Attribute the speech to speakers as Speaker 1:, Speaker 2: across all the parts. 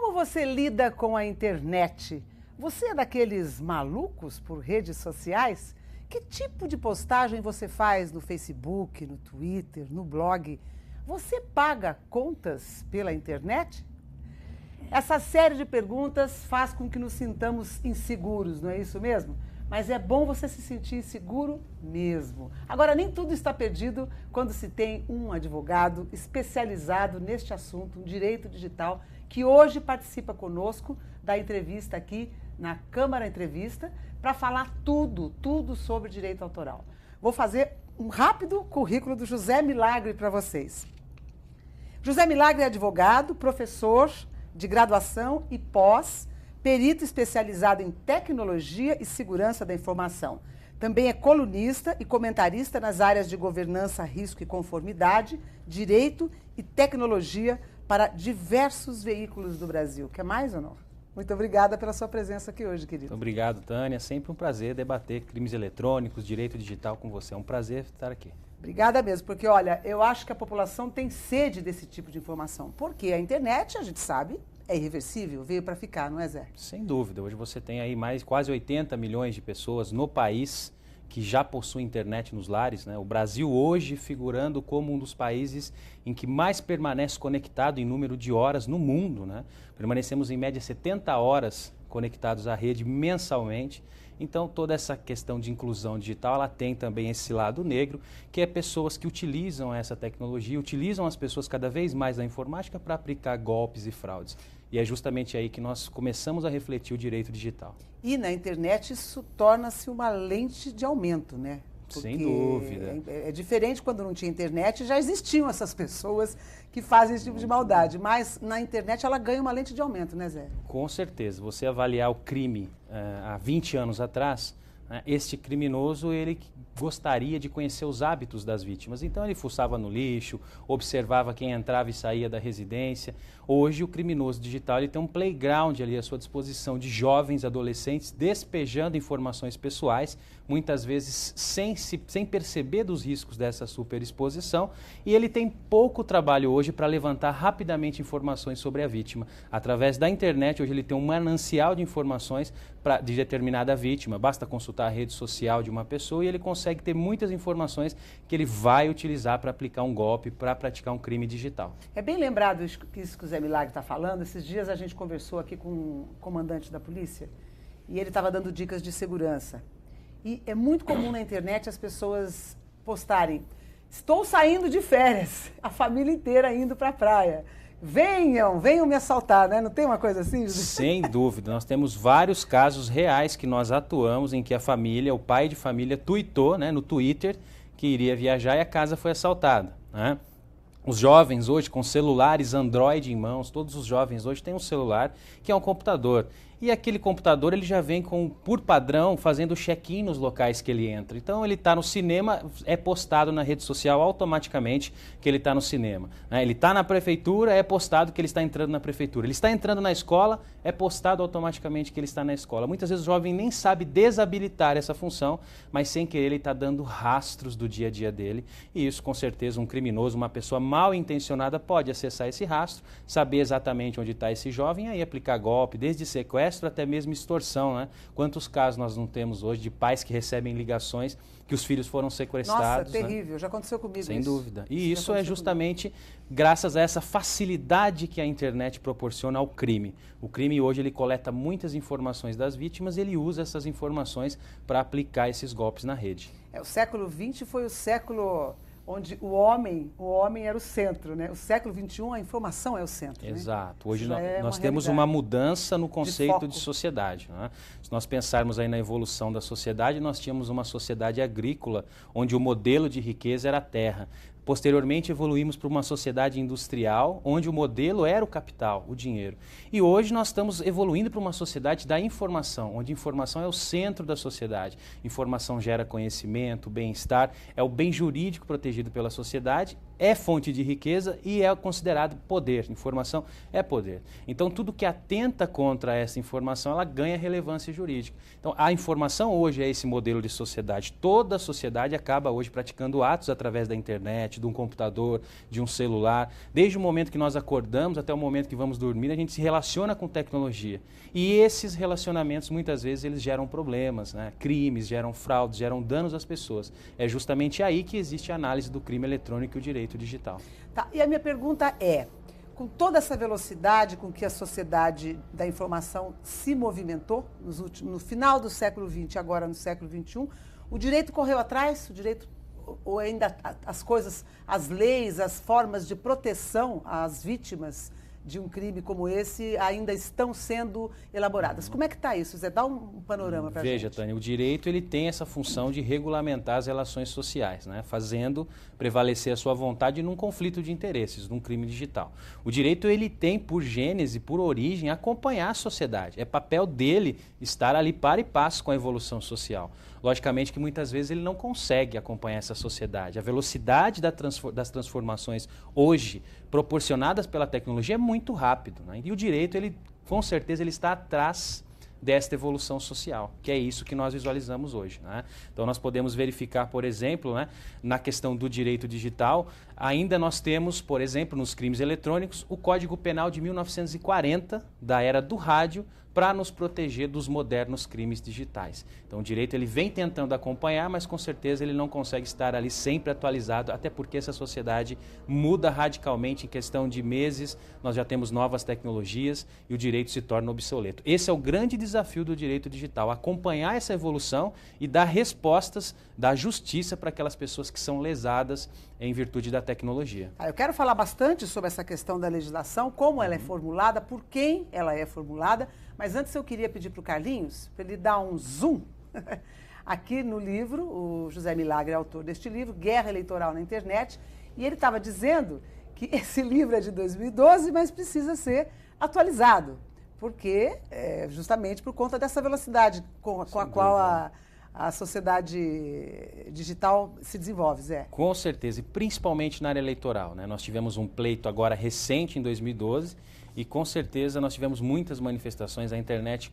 Speaker 1: Como você lida com a internet? Você é daqueles malucos por redes sociais? Que tipo de postagem você faz no Facebook, no Twitter, no blog? Você paga contas pela internet? Essa série de perguntas faz com que nos sintamos inseguros, não é isso mesmo? Mas é bom você se sentir seguro mesmo. Agora, nem tudo está perdido quando se tem um advogado especializado neste assunto, um direito digital, que hoje participa conosco da entrevista aqui na Câmara Entrevista, para falar tudo sobre direito autoral. Vou fazer um rápido currículo do José Milagre para vocês. José Milagre é advogado, professor de graduação e pós, perito especializado em tecnologia e segurança da informação. Também é colunista e comentarista nas áreas de governança, risco e conformidade, direito e tecnologia para diversos veículos do Brasil. Quer mais ou não? Muito obrigada pela sua presença aqui hoje, querido.
Speaker 2: Muito obrigado, Tânia. Sempre um prazer debater crimes eletrônicos, direito digital com você. É um prazer estar aqui.
Speaker 1: Obrigada mesmo, porque olha, eu acho que a população tem sede desse tipo de informação. Porque a internet, a gente sabe, é irreversível, veio para ficar, não é, Zé?
Speaker 2: Sem dúvida. Hoje você tem aí quase 80 milhões de pessoas no país que já possuem internet nos lares, né? O Brasil hoje figurando como um dos países em que mais permanece conectado em número de horas no mundo, né? Permanecemos em média 70 horas conectados à rede mensalmente. Então, toda essa questão de inclusão digital, ela tem também esse lado negro, que é pessoas que utilizam essa tecnologia, utilizam as pessoas cada vez mais da informática para aplicar golpes e fraudes. E é justamente aí que nós começamos a refletir o direito digital.
Speaker 1: E na internet isso torna-se uma lente de aumento, né? Porque
Speaker 2: sem dúvida.
Speaker 1: É diferente quando não tinha internet, já existiam essas pessoas que fazem esse tipo de maldade, mas na internet ela ganha uma lente de aumento, né, Zé?
Speaker 2: Com certeza. Você avaliar o crime há 20 anos atrás, este criminoso, ele gostaria de conhecer os hábitos das vítimas. Então ele fuçava no lixo, observava quem entrava e saía da residência. Hoje o criminoso digital ele tem um playground ali à sua disposição de jovens, adolescentes, despejando informações pessoais, muitas vezes sem perceber dos riscos dessa superexposição. E ele tem pouco trabalho hoje para levantar rapidamente informações sobre a vítima. Através da internet, hoje ele tem um manancial de informações de determinada vítima. Basta consultar a rede social de uma pessoa e ele consegue ter muitas informações que ele vai utilizar para aplicar um golpe, para praticar um crime digital.
Speaker 1: É bem lembrado isso que o Zé Milagre está falando. Esses dias a gente conversou aqui com um comandante da polícia e ele estava dando dicas de segurança. E é muito comum na internet as pessoas postarem: estou saindo de férias, a família inteira indo para a praia. Venham me assaltar, né? Não tem uma coisa assim?
Speaker 2: Sem dúvida. Nós temos vários casos reais que nós atuamos em que a família, o pai de família, tuitou, né, no Twitter que iria viajar e a casa foi assaltada, né? Os jovens hoje com celulares Android em mãos, todos os jovens hoje têm um celular que é um computador. E aquele computador ele já vem por padrão fazendo check-in nos locais que ele entra. Então ele está no cinema, é postado na rede social automaticamente que ele está no cinema, né? Ele está na prefeitura, é postado que ele está entrando na prefeitura. Ele está entrando na escola, é postado automaticamente que ele está na escola. Muitas vezes o jovem nem sabe desabilitar essa função, mas sem querer ele está dando rastros do dia a dia dele. E isso com certeza um criminoso, uma pessoa mal intencionada pode acessar esse rastro, saber exatamente onde está esse jovem e aí aplicar golpe, desde sequestro até mesmo extorsão, né? Quantos casos nós não temos hoje de pais que recebem ligações que os filhos foram sequestrados?
Speaker 1: Nossa, terrível. Né? Já aconteceu comigo
Speaker 2: Sem dúvida. E isso é justamente graças a essa facilidade que a internet proporciona ao crime. O crime hoje ele coleta muitas informações das vítimas e ele usa essas informações para aplicar esses golpes na rede.
Speaker 1: O século XX foi o século onde o homem era o centro, né? O século XXI, a informação é o centro.
Speaker 2: Exato.
Speaker 1: Né?
Speaker 2: Hoje nós temos uma mudança no conceito de sociedade. Né? Se nós pensarmos aí na evolução da sociedade, nós tínhamos uma sociedade agrícola, onde o modelo de riqueza era a terra. Posteriormente, evoluímos para uma sociedade industrial, onde o modelo era o capital, o dinheiro. E hoje nós estamos evoluindo para uma sociedade da informação, onde a informação é o centro da sociedade. Informação gera conhecimento, bem-estar, é o bem jurídico protegido pela sociedade é fonte de riqueza e é considerado poder. Informação é poder. Então, tudo que atenta contra essa informação, ela ganha relevância jurídica. Então, a informação hoje é esse modelo de sociedade. Toda a sociedade acaba hoje praticando atos através da internet, de um computador, de um celular. Desde o momento que nós acordamos até o momento que vamos dormir, a gente se relaciona com tecnologia. E esses relacionamentos, muitas vezes, eles geram problemas, né? Crimes, geram fraudes, geram danos às pessoas. É justamente aí que existe a análise do crime eletrônico e o direito digital.
Speaker 1: Tá, e a minha pergunta é, com toda essa velocidade com que a sociedade da informação se movimentou no final do século XX, agora no século XXI, o direito correu atrás? O direito, ou ainda as coisas, as leis, as formas de proteção às vítimas de um crime como esse ainda estão sendo elaboradas? Como é que está isso, Zé? Dá um panorama para a gente.
Speaker 2: Veja, Tânia, o direito ele tem essa função de regulamentar as relações sociais, né? Fazendo prevalecer a sua vontade num conflito de interesses, num crime digital. O direito ele tem por gênese, por origem, acompanhar a sociedade. É papel dele estar ali para e passo com a evolução social. Logicamente que muitas vezes ele não consegue acompanhar essa sociedade. A velocidade das transformações hoje proporcionadas pela tecnologia é muito rápido, né? E o direito, ele, com certeza, ele está atrás desta evolução social, que é isso que nós visualizamos hoje, né? Então nós podemos verificar, por exemplo, né, na questão do direito digital, ainda nós temos, por exemplo, nos crimes eletrônicos, o Código Penal de 1940, da era do rádio, para nos proteger dos modernos crimes digitais. Então o direito ele vem tentando acompanhar, mas com certeza ele não consegue estar ali sempre atualizado, até porque essa sociedade muda radicalmente em questão de meses, nós já temos novas tecnologias e o direito se torna obsoleto. Esse é o grande desafio do direito digital, acompanhar essa evolução e dar respostas da justiça para aquelas pessoas que são lesadas em virtude da tecnologia.
Speaker 1: Eu quero falar bastante sobre essa questão da legislação, como ela é formulada, por quem ela é formulada, mas antes eu queria pedir para o Carlinhos, para ele dar um zoom aqui no livro, o José Milagre é autor deste livro, Guerra Eleitoral na Internet, e ele estava dizendo que esse livro é de 2012, mas precisa ser atualizado, porque justamente por conta dessa velocidade com a qual a sociedade digital se desenvolve, Zé.
Speaker 2: Com certeza, e principalmente na área eleitoral, né? Nós tivemos um pleito agora recente, em 2012, e com certeza nós tivemos muitas manifestações. A internet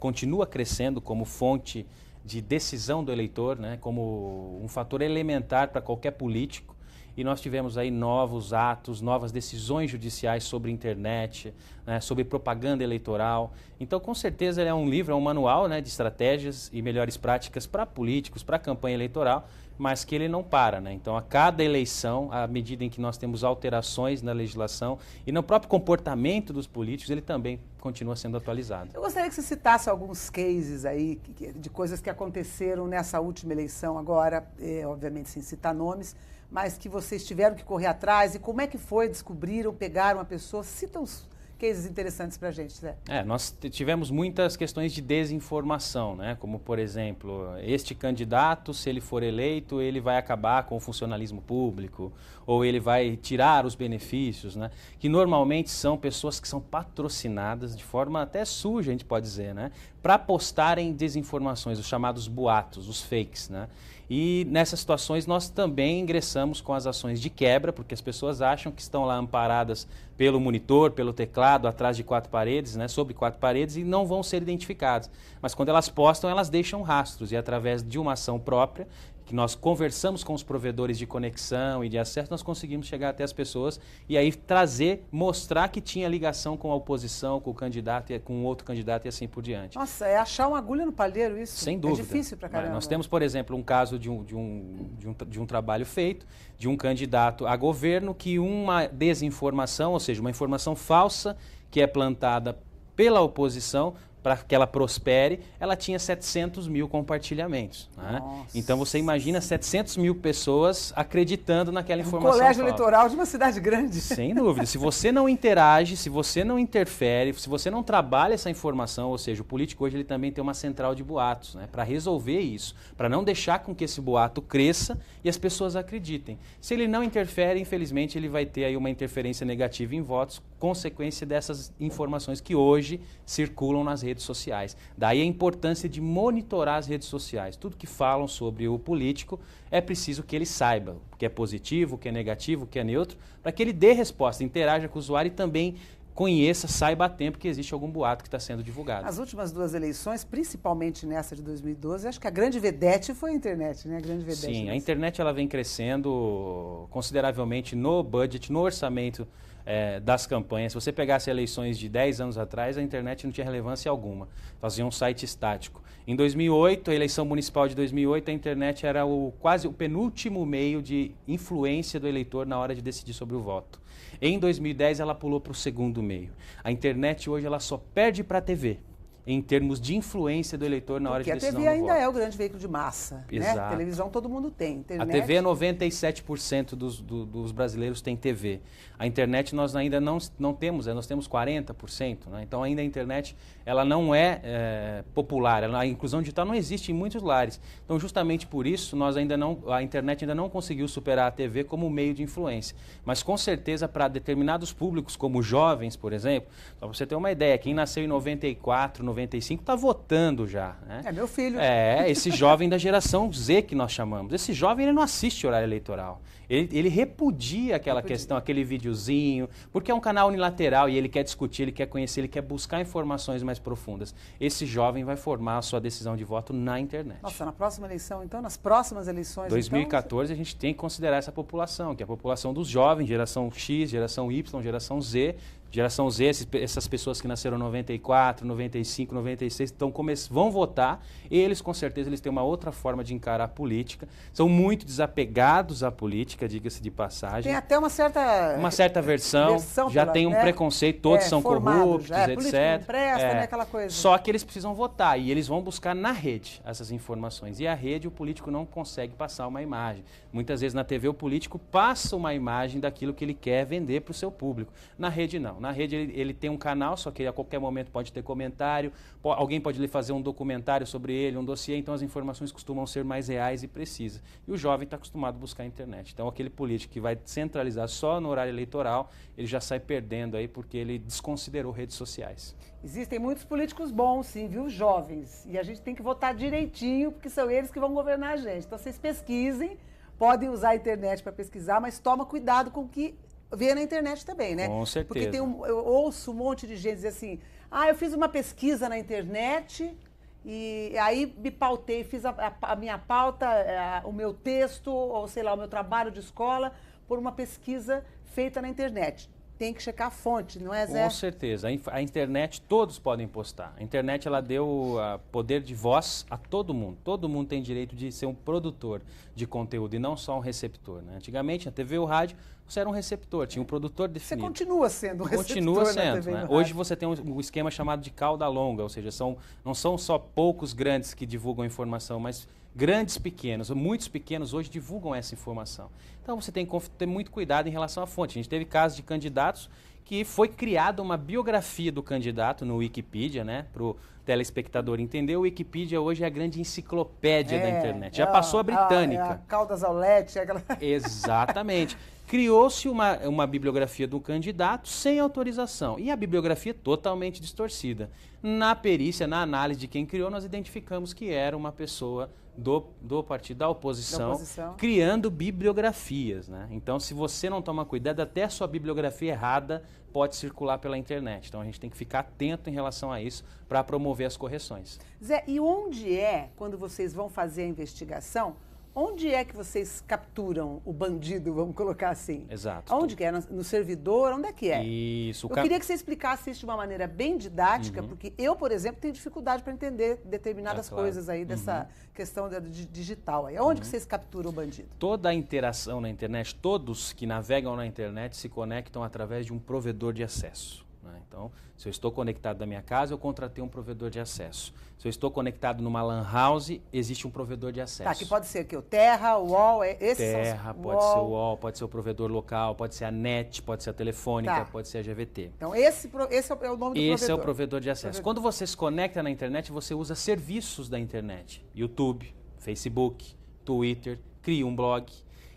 Speaker 2: continua crescendo como fonte de decisão do eleitor, né? Como um fator elementar para qualquer político. E nós tivemos aí novos atos, novas decisões judiciais sobre internet, né, sobre propaganda eleitoral. Então, com certeza, ele é um livro, é um manual, né, de estratégias e melhores práticas para políticos, para a campanha eleitoral, mas que ele não para, né? Então, a cada eleição, à medida em que nós temos alterações na legislação e no próprio comportamento dos políticos, ele também continua sendo atualizado.
Speaker 1: Eu gostaria que você citasse alguns cases aí de coisas que aconteceram nessa última eleição agora, obviamente sem citar nomes, mas que vocês tiveram que correr atrás, e como é que foi, descobriram, pegaram uma pessoa? Cita uns cases interessantes para a gente, Zé.
Speaker 2: Nós tivemos muitas questões de desinformação, né? Como, por exemplo, este candidato, se ele for eleito, ele vai acabar com o funcionalismo público, ou ele vai tirar os benefícios, né? Que normalmente são pessoas que são patrocinadas de forma até suja, a gente pode dizer, né? Para postarem desinformações, os chamados boatos, os fakes, né? E nessas situações nós também ingressamos com as ações de quebra, porque as pessoas acham que estão lá amparadas pelo monitor, pelo teclado, atrás de quatro paredes, né, sobre quatro paredes, e não vão ser identificadas. Mas quando elas postam, elas deixam rastros, e através de uma ação própria, que nós conversamos com os provedores de conexão e de acesso, nós conseguimos chegar até as pessoas e aí mostrar que tinha ligação com a oposição, com o candidato, com outro candidato e assim por diante.
Speaker 1: Nossa, é achar uma agulha no palheiro isso?
Speaker 2: Sem dúvida.
Speaker 1: É difícil pra caramba.
Speaker 2: Nós temos, por exemplo, um caso de um trabalho feito de um candidato a governo que uma desinformação, ou seja, uma informação falsa que é plantada pela oposição, para que ela prospere, ela tinha 700 mil compartilhamentos. Né? Então você imagina 700 mil pessoas acreditando naquela informação.
Speaker 1: Colégio eleitoral de uma cidade grande.
Speaker 2: Sem dúvida. Se você não interage, se você não interfere, se você não trabalha essa informação, ou seja, o político hoje ele também tem uma central de boatos, né? Para resolver isso, para não deixar com que esse boato cresça e as pessoas acreditem. Se ele não interfere, infelizmente, ele vai ter aí uma interferência negativa em votos, consequência dessas informações que hoje circulam nas redes sociais. Daí a importância de monitorar as redes sociais. Tudo que falam sobre o político é preciso que ele saiba o que é positivo, o que é negativo, o que é neutro, para que ele dê resposta, interaja com o usuário e também conheça, saiba a tempo que existe algum boato que está sendo divulgado.
Speaker 1: As últimas 2 eleições, principalmente nessa de 2012, acho que a grande vedete foi a internet, né? A grande vedete.
Speaker 2: Sim, a internet ela vem crescendo consideravelmente no budget, no orçamento das campanhas. Se você pegasse eleições de 10 anos atrás, a internet não tinha relevância alguma. Fazia um site estático. Em 2008, a eleição municipal de 2008, a internet era quase o penúltimo meio de influência do eleitor na hora de decidir sobre o voto. Em 2010, ela pulou para o segundo meio. A internet hoje ela só perde para a TV, em termos de influência do eleitor na hora de decisão do voto.
Speaker 1: Porque a TV ainda é o grande veículo de massa.
Speaker 2: Exato.
Speaker 1: Né? Televisão todo mundo tem. Internet...
Speaker 2: A TV, 97% dos brasileiros têm TV. A internet nós ainda não temos, nós temos 40%. Né? Então ainda a internet ela não é popular, a inclusão digital não existe em muitos lares. Então justamente por isso a internet ainda não conseguiu superar a TV como meio de influência. Mas com certeza para determinados públicos, como jovens, por exemplo, para você ter uma ideia, quem nasceu em 94, 95 está votando já. Né?
Speaker 1: É meu filho.
Speaker 2: Esse jovem da geração Z que nós chamamos. Esse jovem ele não assiste horário eleitoral. Ele repudia aquela questão, aquele videozinho, porque é um canal unilateral e ele quer discutir, ele quer conhecer, ele quer buscar informações mais profundas. Esse jovem vai formar a sua decisão de voto na internet.
Speaker 1: Nossa, na próxima eleição, então, nas próximas eleições...
Speaker 2: 2014 a gente tem que considerar essa população, que é a população dos jovens, geração X, geração Y, geração Z. Geração Z, essas pessoas que nasceram em 94, 95, 96, vão votar. Eles, com certeza, eles têm uma outra forma de encarar a política. São muito desapegados à política, diga-se de passagem.
Speaker 1: Tem até uma certa
Speaker 2: versão já tem um preconceito, todos são corruptos, etc.
Speaker 1: Não presta, né, aquela coisa.
Speaker 2: Só que eles precisam votar e eles vão buscar na rede essas informações. E a rede, o político não consegue passar uma imagem. Muitas vezes na TV o político passa uma imagem daquilo que ele quer vender para o seu público. Na rede não. Na rede ele tem um canal, só que a qualquer momento pode ter comentário, alguém pode lhe fazer um documentário sobre ele, um dossiê, então as informações costumam ser mais reais e precisas. E o jovem está acostumado a buscar a internet. Então aquele político que vai centralizar só no horário eleitoral, ele já sai perdendo aí porque ele desconsiderou redes sociais.
Speaker 1: Existem muitos políticos bons, sim, viu, jovens. E a gente tem que votar direitinho, porque são eles que vão governar a gente. Então vocês pesquisem, podem usar a internet para pesquisar, mas toma cuidado com o que vê na internet também, né?
Speaker 2: Com certeza.
Speaker 1: Porque eu ouço um monte de gente dizer assim, eu fiz uma pesquisa na internet e aí me pautei, fiz a minha pauta, o meu texto, ou sei lá, o meu trabalho de escola, por uma pesquisa feita na internet. Tem que checar a fonte, não é, Zé?
Speaker 2: Com certeza. A internet, todos podem postar. A internet, ela deu poder de voz a todo mundo. Todo mundo tem direito de ser um produtor de conteúdo e não só um receptor. Né? Antigamente, na TV ou rádio, você era um receptor, tinha um produtor definido.
Speaker 1: Você continua sendo um receptor.
Speaker 2: Continua sendo.
Speaker 1: Na TV,
Speaker 2: né? Hoje você tem um esquema chamado de cauda longa, ou seja, não são só poucos grandes que divulgam informação, mas grandes pequenos, muitos pequenos hoje divulgam essa informação. Então você tem que ter muito cuidado em relação à fonte. A gente teve casos de candidatos que foi criada uma biografia do candidato no Wikipedia, né, para o telespectador entender. O Wikipedia hoje é a grande enciclopédia da internet. Já passou a britânica.
Speaker 1: A Caldas Aulete, aquela...
Speaker 2: Exatamente. Criou-se uma bibliografia do candidato sem autorização e a bibliografia totalmente distorcida. Na perícia, na análise de quem criou, nós identificamos que era uma pessoa do partido da oposição, criando bibliografias. Né? Então, se você não toma cuidado, até a sua bibliografia errada pode circular pela internet. Então, a gente tem que ficar atento em relação a isso para promover as correções.
Speaker 1: Zé, e onde quando vocês vão fazer a investigação, onde é que vocês capturam o bandido, vamos colocar assim?
Speaker 2: Exato.
Speaker 1: Onde que é? No servidor? Onde é que é?
Speaker 2: Isso.
Speaker 1: Eu queria que você explicasse isso de uma maneira bem didática, porque eu, por exemplo, tenho dificuldade para entender determinadas coisas aí dessa questão digital. Aí. Onde que vocês capturam o bandido?
Speaker 2: Toda a interação na internet, todos que navegam na internet se conectam através de um provedor de acesso. Então, se eu estou conectado da minha casa, eu contratei um provedor de acesso. Se eu estou conectado numa LAN house, existe um provedor de acesso.
Speaker 1: Tá, que pode ser o Terra, o UOL,
Speaker 2: Terra, pode ser o UOL, pode ser o provedor local, pode ser a NET, pode ser a Telefônica, pode ser a GVT.
Speaker 1: Então, esse é o nome do provedor.
Speaker 2: Esse é o provedor de acesso. Quando você se conecta na internet, você usa serviços da internet. YouTube, Facebook, Twitter, cria um blog.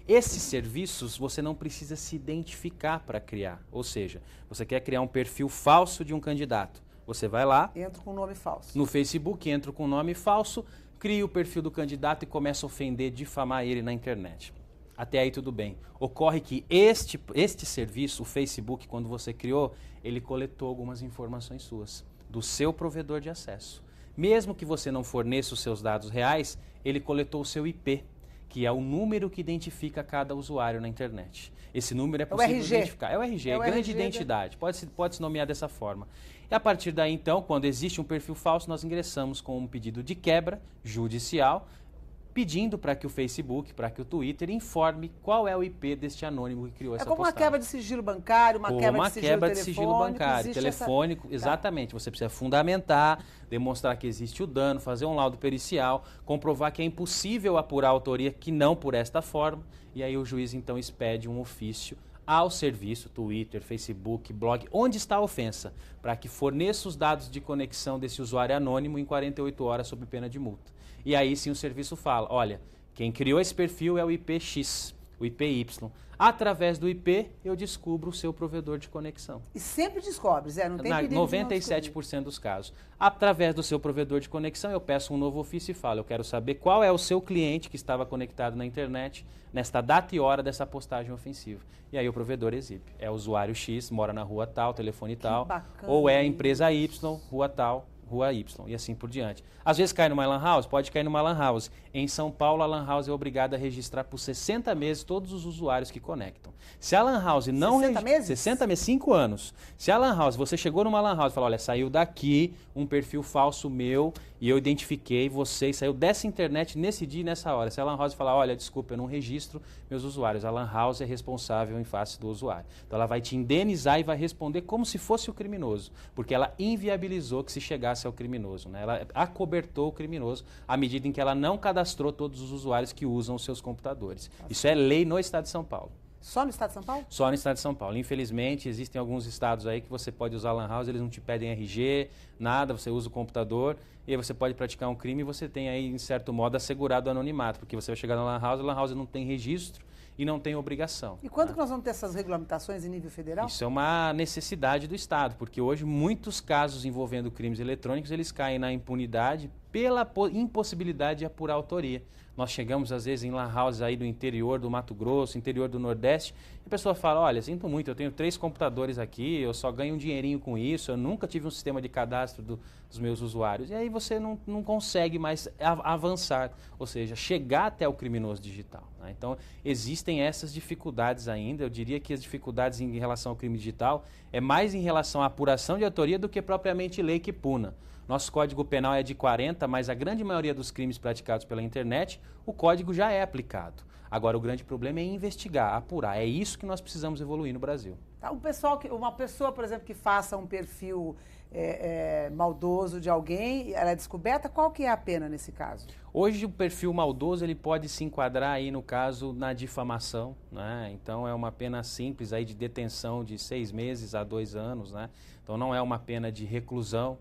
Speaker 2: Esses serviços você não precisa se identificar para criar. Ou seja, você quer criar um perfil falso de um candidato. Você vai lá.
Speaker 1: Entro com nome falso.
Speaker 2: No Facebook, entro com nome falso, crio o perfil do candidato e começo a ofender, difamar ele na internet. Até aí tudo bem. Ocorre que este serviço, o Facebook, quando você criou, ele coletou algumas informações suas, do seu provedor de acesso. Mesmo que você não forneça os seus dados reais, ele coletou o seu IP, que é o número que identifica cada usuário na internet. Esse número é possível identificar. É o RG, é grande identidade. Pode se nomear dessa forma. E a partir daí, então, quando existe um perfil falso, nós ingressamos com um pedido de quebra judicial, pedindo para que o Facebook, para que o Twitter informe qual é o IP deste anônimo que criou essa postagem.
Speaker 1: É como uma quebra de sigilo bancário, uma quebra de sigilo
Speaker 2: bancário, telefônico, exatamente. Você precisa fundamentar, demonstrar que existe o dano, fazer um laudo pericial, comprovar que é impossível apurar a autoria, que não por esta forma, e aí o juiz então expede um ofício ao serviço, Twitter, Facebook, blog, onde está a ofensa, para que forneça os dados de conexão desse usuário anônimo em 48 horas sob pena de multa. E aí sim o serviço fala, olha, quem criou esse perfil é o IP X, o IP Y. Através do IP, eu descubro o seu provedor de conexão.
Speaker 1: E sempre descobre, Zé, não tem perigo de
Speaker 2: 97% dos casos. Através do seu provedor de conexão, eu peço um novo ofício e falo, eu quero saber qual é o seu cliente que estava conectado na internet nesta data e hora dessa postagem ofensiva. E aí o provedor exibe. É o usuário X, mora na rua tal, telefone tal, ou é a empresa Y, rua tal, rua Y, e assim por diante. Às vezes cai numa lan house, pode cair numa lan house. Em São Paulo, a lan house é obrigada a registrar por 60 meses todos os usuários que conectam. Se a lan house não...
Speaker 1: 60 meses?
Speaker 2: 60 meses, 5 anos. Se a lan house, você chegou numa lan house e falou, olha, saiu daqui um perfil falso meu e eu identifiquei você e saiu dessa internet nesse dia e nessa hora. Se a lan house falar, olha, desculpa, eu não registro meus usuários, a lan house é responsável em face do usuário. Então ela vai te indenizar e vai responder como se fosse o criminoso, porque ela inviabilizou que se chegasse ao criminoso, né? Ela acobertou o criminoso à medida em que ela não cadastrou todos os usuários que usam os seus computadores. Isso é lei no Estado de São Paulo.
Speaker 1: Só no Estado de São Paulo?
Speaker 2: Só no Estado de São Paulo. Infelizmente, existem alguns estados aí que você pode usar lan house, eles não te pedem RG, nada, você usa o computador e aí você pode praticar um crime e você tem aí, em certo modo, assegurado o anonimato, porque você vai chegar na lan house não tem registro e não tem obrigação.
Speaker 1: E quando que nós vamos ter essas regulamentações em nível federal?
Speaker 2: Isso é uma necessidade do Estado, porque hoje muitos casos envolvendo crimes eletrônicos, eles caem na impunidade pela impossibilidade de apurar a autoria. Nós chegamos, às vezes, em lan houses aí do interior do Mato Grosso, interior do Nordeste, e a pessoa fala, olha, sinto muito, eu tenho 3 computadores aqui, eu só ganho um dinheirinho com isso, eu nunca tive um sistema de cadastro dos meus usuários. E aí você não consegue mais avançar, ou seja, chegar até o criminoso digital, né? Então, existem essas dificuldades ainda. Eu diria que as dificuldades em relação ao crime digital é mais em relação à apuração de autoria do que propriamente lei que puna. Nosso Código Penal é de 40, mas a grande maioria dos crimes praticados pela internet, o código já é aplicado. Agora, o grande problema é investigar, apurar. É isso que nós precisamos evoluir no Brasil.
Speaker 1: Tá, uma pessoa, por exemplo, que faça um perfil maldoso de alguém, ela é descoberta, qual que é a pena nesse caso?
Speaker 2: Hoje, o perfil maldoso ele pode se enquadrar aí, no caso, na difamação, né? Então, é uma pena simples aí de detenção de 6 meses a 2 anos, né? Então, não é uma pena de reclusão.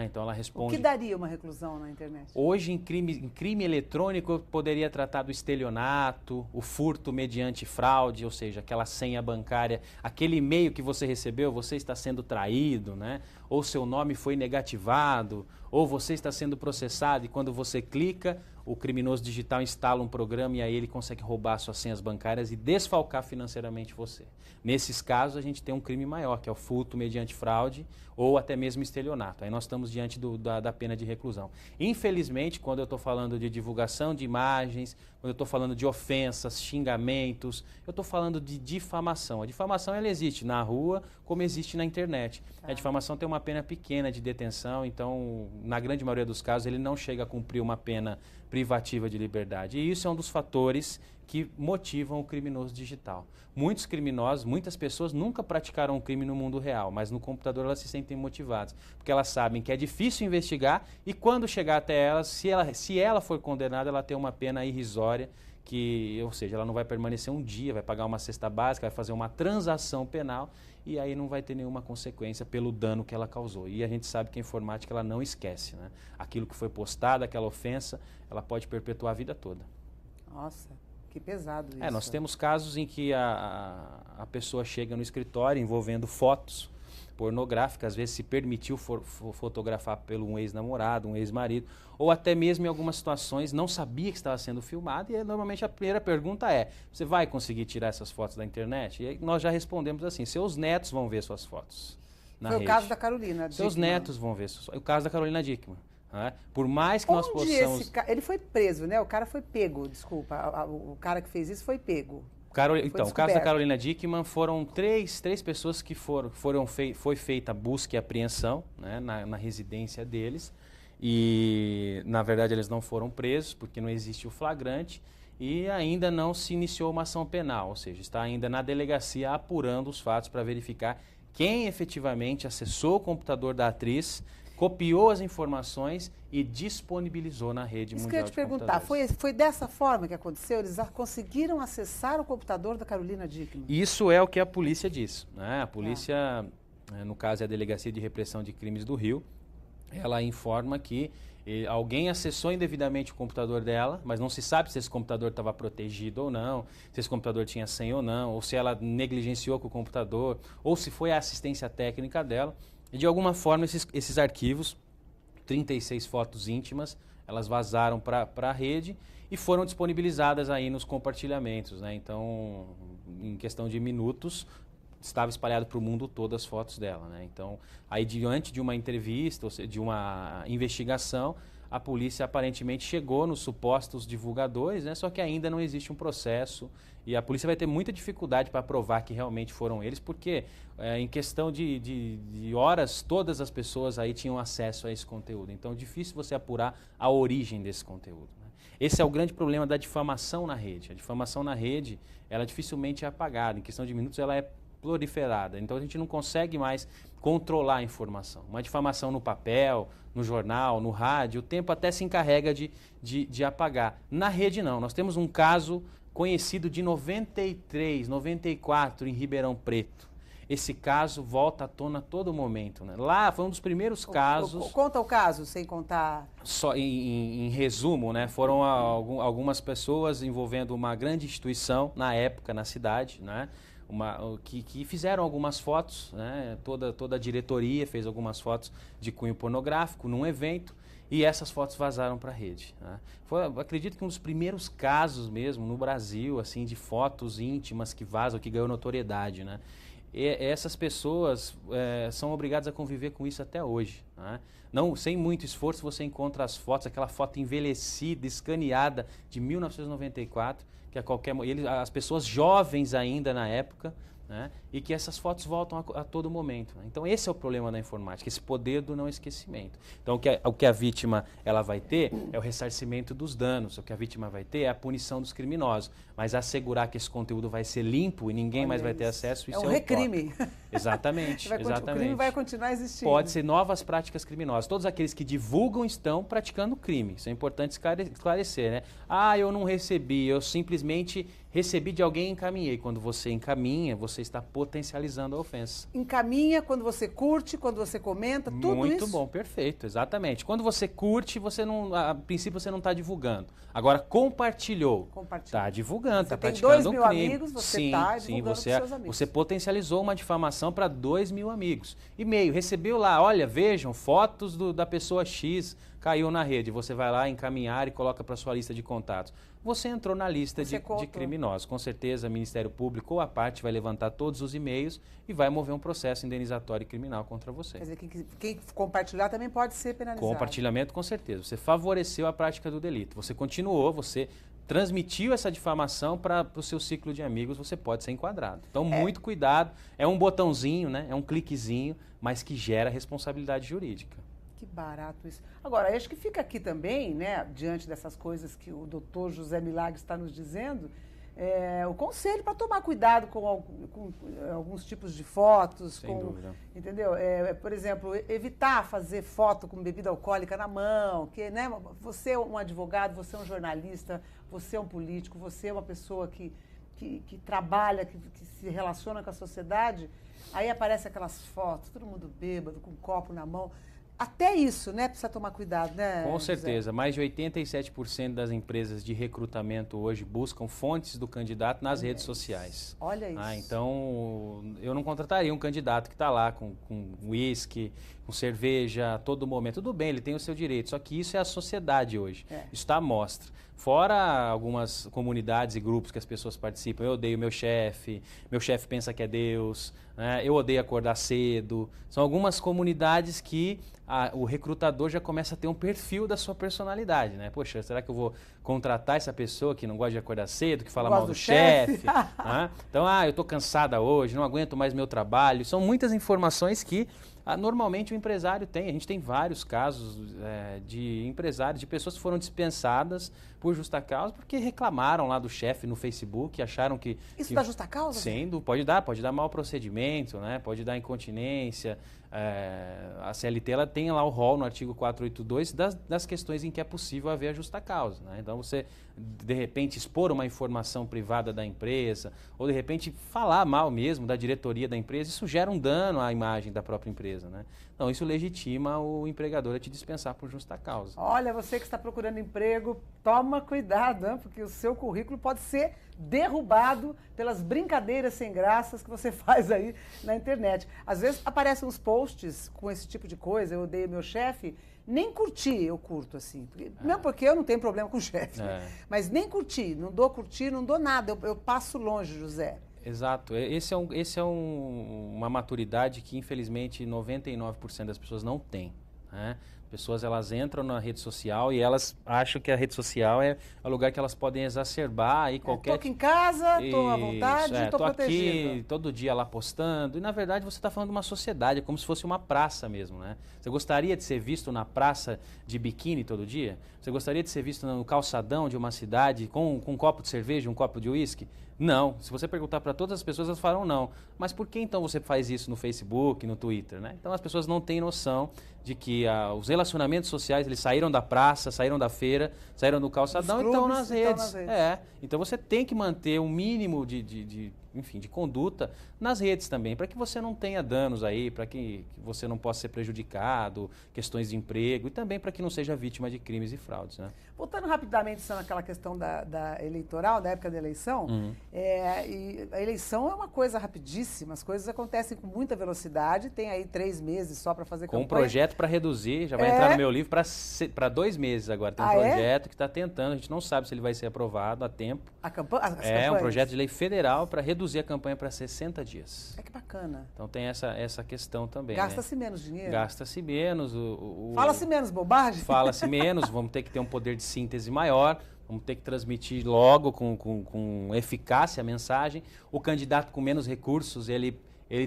Speaker 2: Então ela responde...
Speaker 1: O que daria uma reclusão na internet?
Speaker 2: Hoje, em crime eletrônico, eu poderia tratar do estelionato, o furto mediante fraude, ou seja, aquela senha bancária, aquele e-mail que você recebeu, você está sendo traído, né? Ou seu nome foi negativado, ou você está sendo processado e quando você clica, o criminoso digital instala um programa e aí ele consegue roubar suas senhas bancárias e desfalcar financeiramente você. Nesses casos, a gente tem um crime maior, que é o furto mediante fraude ou até mesmo estelionato. Aí nós estamos diante da pena de reclusão. Infelizmente, quando eu estou falando de divulgação de imagens, quando eu estou falando de ofensas, xingamentos, eu estou falando de difamação. A difamação ela existe na rua como existe na internet. A difamação tem uma pena pequena de detenção, então, na grande maioria dos casos, ele não chega a cumprir uma pena privativa de liberdade. E isso é um dos fatores que motivam o criminoso digital. Muitos criminosos, muitas pessoas nunca praticaram um crime no mundo real, mas no computador elas se sentem motivadas, porque elas sabem que é difícil investigar e quando chegar até elas, se ela for condenada, ela tem uma pena irrisória, ou seja, ela não vai permanecer um dia, vai pagar uma cesta básica, vai fazer uma transação penal e aí não vai ter nenhuma consequência pelo dano que ela causou. E a gente sabe que a informática ela não esquece, né? Aquilo que foi postado, aquela ofensa, ela pode perpetuar a vida toda.
Speaker 1: Nossa, Que pesado isso.
Speaker 2: Nós temos casos em que a pessoa chega no escritório envolvendo fotos pornográficas, às vezes se permitiu fotografar pelo um ex-namorado, um ex-marido, ou até mesmo em algumas situações não sabia que estava sendo filmado, e normalmente a primeira pergunta é: você vai conseguir tirar essas fotos da internet? E aí nós já respondemos assim: seus netos vão ver suas fotos na rede.
Speaker 1: Foi o caso da Carolina Dickmann.
Speaker 2: Seus netos vão ver. O caso da Carolina Dickmann. Né? Por mais que nós possamos...
Speaker 1: Ele foi preso, né? O cara foi pego, desculpa. O cara que fez isso foi pego.
Speaker 2: Então, o caso da Carolina Dickmann foram três pessoas que foi feita a busca e apreensão, né, na residência deles. E, na verdade, eles não foram presos, porque não existe o flagrante. E ainda não se iniciou uma ação penal, ou seja, está ainda na delegacia apurando os fatos para verificar quem efetivamente acessou o computador da atriz, copiou as informações e disponibilizou na rede mundial de computadores. Isso que eu ia te
Speaker 1: perguntar, foi dessa forma que aconteceu? Eles conseguiram acessar o computador da Carolina Dickmann?
Speaker 2: Isso é o que a polícia diz, né? A polícia, no caso é a Delegacia de Repressão de Crimes do Rio, ela informa que alguém acessou indevidamente o computador dela, mas não se sabe se esse computador estava protegido ou não, se esse computador tinha senha ou não, ou se ela negligenciou com o computador, ou se foi a assistência técnica dela. E de alguma forma esses arquivos, 36 fotos íntimas, elas vazaram para a rede e foram disponibilizadas aí nos compartilhamentos, né? Então, em questão de minutos, estava espalhado para o mundo todo as fotos dela, né? Então, aí diante de uma entrevista, ou seja, de uma investigação, a polícia aparentemente chegou nos supostos divulgadores, né? Só que ainda não existe um processo e a polícia vai ter muita dificuldade para provar que realmente foram eles, porque em questão de horas, todas as pessoas aí tinham acesso a esse conteúdo. Então, é difícil você apurar a origem desse conteúdo, né? Esse é o grande problema da difamação na rede. A difamação na rede, ela dificilmente é apagada. Em questão de minutos, ela é proliferada. Então, a gente não consegue mais controlar a informação. Uma difamação no papel, no jornal, no rádio, o tempo até se encarrega de apagar. Na rede, não. Nós temos um caso conhecido de 93, 94, em Ribeirão Preto. Esse caso volta à tona a todo momento, né? Lá foi um dos primeiros casos...
Speaker 1: Conta o caso, sem contar...
Speaker 2: Só em resumo, né? Foram algumas pessoas envolvendo uma grande instituição, na época, na cidade, né? Que fizeram algumas fotos, né? Toda a diretoria fez algumas fotos de cunho pornográfico num evento, e essas fotos vazaram para a rede, né? Acredito que um dos primeiros casos mesmo no Brasil, assim, de fotos íntimas que vazam, que ganhou notoriedade, né? E essas pessoas são obrigadas a conviver com isso até hoje, né? Não, sem muito esforço você encontra as fotos, aquela foto envelhecida, escaneada de 1994, que as pessoas jovens ainda na época, né? E que essas fotos voltam a todo momento, né? Então esse é o problema da informática, esse poder do não esquecimento. Então o que a vítima ela vai ter é o ressarcimento dos danos, o que a vítima vai ter é a punição dos criminosos, mas assegurar que esse conteúdo vai ser limpo e ninguém mais vai ter acesso, isso é um
Speaker 1: recrime.
Speaker 2: Exatamente, exatamente.
Speaker 1: O crime vai continuar existindo.
Speaker 2: Pode ser novas práticas criminosas. Todos aqueles que divulgam estão praticando crime. Isso é importante esclarecer, né? Eu não recebi, eu simplesmente recebi de alguém e encaminhei. Quando você encaminha, você está potencializando a ofensa.
Speaker 1: Encaminha, quando você curte, quando você comenta, tudo isso?
Speaker 2: Muito bom, perfeito, exatamente. Quando você curte, a princípio você não está divulgando. Agora, compartilhou. Está divulgando, está praticando um crime.
Speaker 1: Você tem 2.000 amigos, você está divulgando com seus amigos.
Speaker 2: Você potencializou uma difamação para 2.000 amigos. E-mail, recebeu lá, olha, vejam, fotos da pessoa X caiu na rede. Você vai lá encaminhar e coloca para sua lista de contatos. Você entrou na lista de criminosos. Com certeza, o Ministério Público ou a parte vai levantar todos os e-mails e vai mover um processo indenizatório criminal contra você.
Speaker 1: Quer dizer, quem compartilhar também pode ser penalizado.
Speaker 2: Compartilhamento, com certeza. Você favoreceu a prática do delito. Você continuou, você transmitiu essa difamação para o seu ciclo de amigos, você pode ser enquadrado. Então, muito cuidado. É um botãozinho, né? É um cliquezinho, mas que gera responsabilidade jurídica.
Speaker 1: Que barato isso. Agora, acho que fica aqui também, né, diante dessas coisas que o doutor José Milagre está nos dizendo, o conselho para tomar cuidado com alguns tipos de fotos.
Speaker 2: Sem dúvida.
Speaker 1: Entendeu? Por exemplo, evitar fazer foto com bebida alcoólica na mão, que, né, você é um advogado, você é um jornalista, você é um político, você é uma pessoa que trabalha, que se relaciona com a sociedade, aí aparecem aquelas fotos, todo mundo bêbado, com um copo na mão. até isso, né, precisa tomar cuidado, né?
Speaker 2: Com
Speaker 1: José?
Speaker 2: certeza, mais de 87% das empresas de recrutamento hoje buscam fontes do candidato nas redes sociais.
Speaker 1: Olha isso.
Speaker 2: Então, eu não contrataria um candidato que está lá com uísque, com cerveja, a todo momento. Tudo bem, ele tem o seu direito, só que isso é a sociedade hoje. Isso está à mostra. Fora algumas comunidades e grupos que as pessoas participam, eu odeio meu chefe pensa que é Deus, né? Eu odeio acordar cedo. São algumas comunidades que o recrutador já começa a ter um perfil da sua personalidade, né? Poxa, será que eu vou contratar essa pessoa que não gosta de acordar cedo, que fala mal do chefe? Né? Então, eu estou cansada hoje, não aguento mais meu trabalho. São muitas informações que normalmente o empresário tem. A gente tem vários casos de empresários, de pessoas que foram dispensadas por justa causa porque reclamaram lá do chefe no Facebook, acharam que...
Speaker 1: Isso dá justa causa?
Speaker 2: Sim, pode dar mau procedimento, né? Pode dar incontinência. A CLT ela tem lá o rol no artigo 482 das questões em que é possível haver a justa causa, né? Então você, de repente, expor uma informação privada da empresa ou, de repente, falar mal mesmo da diretoria da empresa, isso gera um dano à imagem da própria empresa, né? Então isso legitima o empregador a te dispensar por justa causa.
Speaker 1: Olha, você que está procurando emprego, toma cuidado, hein? Porque o seu currículo pode ser derrubado pelas brincadeiras sem graças que você faz aí na internet. Às vezes aparecem uns posts com esse tipo de coisa, eu odeio meu chefe, nem curti eu curto, assim. Não porque eu não tenho problema com o chefe, né? Mas nem curti, não dou nada, eu passo longe, José.
Speaker 2: Exato. Esse é uma maturidade que, infelizmente, 99% das pessoas não têm, né? Pessoas, elas entram na rede social e elas acham que a rede social é o lugar que elas podem exacerbar aí qualquer...
Speaker 1: Tô aqui em casa, tô à vontade, tô protegido.
Speaker 2: Aqui todo dia lá postando. E, na verdade, você está falando de uma sociedade, é como se fosse uma praça mesmo, né? Você gostaria de ser visto na praça de biquíni todo dia? Você gostaria de ser visto no calçadão de uma cidade com um copo de cerveja, um copo de uísque? Não. Se você perguntar para todas as pessoas, elas falam não. Mas por que então você faz isso no Facebook, no Twitter, né? Então as pessoas não têm noção de que os relacionamentos sociais, eles saíram da praça, saíram da feira, saíram do calçadão e estão nas redes. Então você tem que manter um mínimo de conduta nas redes também, para que você não tenha danos aí, para que você não possa ser prejudicado, questões de emprego e também para que não seja vítima de crimes e fraudes, né?
Speaker 1: Voltando rapidamente naquela questão da eleitoral, da época da eleição, e a eleição é uma coisa rapidíssima, as coisas acontecem com muita velocidade, tem aí 3 meses só para fazer campanha.
Speaker 2: Com um projeto para reduzir, já vai entrar no meu livro para 2 meses agora, tem um projeto que está tentando, a gente não sabe se ele vai ser aprovado a tempo. Um projeto de lei federal para reduzir a campanha para 60 dias.
Speaker 1: Que bacana.
Speaker 2: Então tem essa questão também.
Speaker 1: Gasta-se menos dinheiro.
Speaker 2: Gasta-se menos.
Speaker 1: Fala-se menos bobagem.
Speaker 2: Fala-se menos, vamos ter que ter um poder de síntese maior, vamos ter que transmitir logo com eficácia a mensagem. O candidato com menos recursos, ele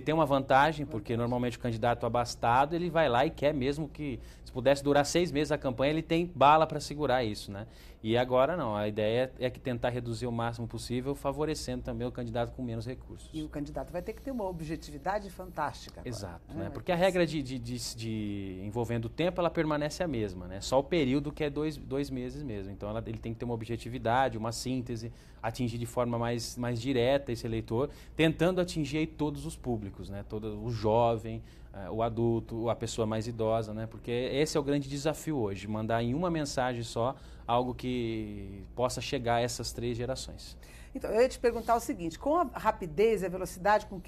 Speaker 2: tem uma vantagem, porque normalmente o candidato abastado, ele vai lá e quer mesmo que, se pudesse durar 6 meses a campanha, ele tem bala para segurar isso, né? E agora não, a ideia é que tentar reduzir o máximo possível, favorecendo também o candidato com menos recursos.
Speaker 1: E o candidato vai ter que ter uma objetividade fantástica agora.
Speaker 2: Exato, né? Porque a regra de envolvendo o tempo, ela permanece a mesma, né? Só o período que é 2 meses mesmo. Então ele tem que ter uma objetividade, uma síntese, atingir de forma mais direta esse eleitor, tentando atingir aí todos os públicos, né? Todo o jovem, o adulto, a pessoa mais idosa, né? Porque esse é o grande desafio hoje, mandar em uma mensagem só algo que possa chegar a essas 3 gerações.
Speaker 1: Então, eu ia te perguntar o seguinte, com a rapidez e a velocidade com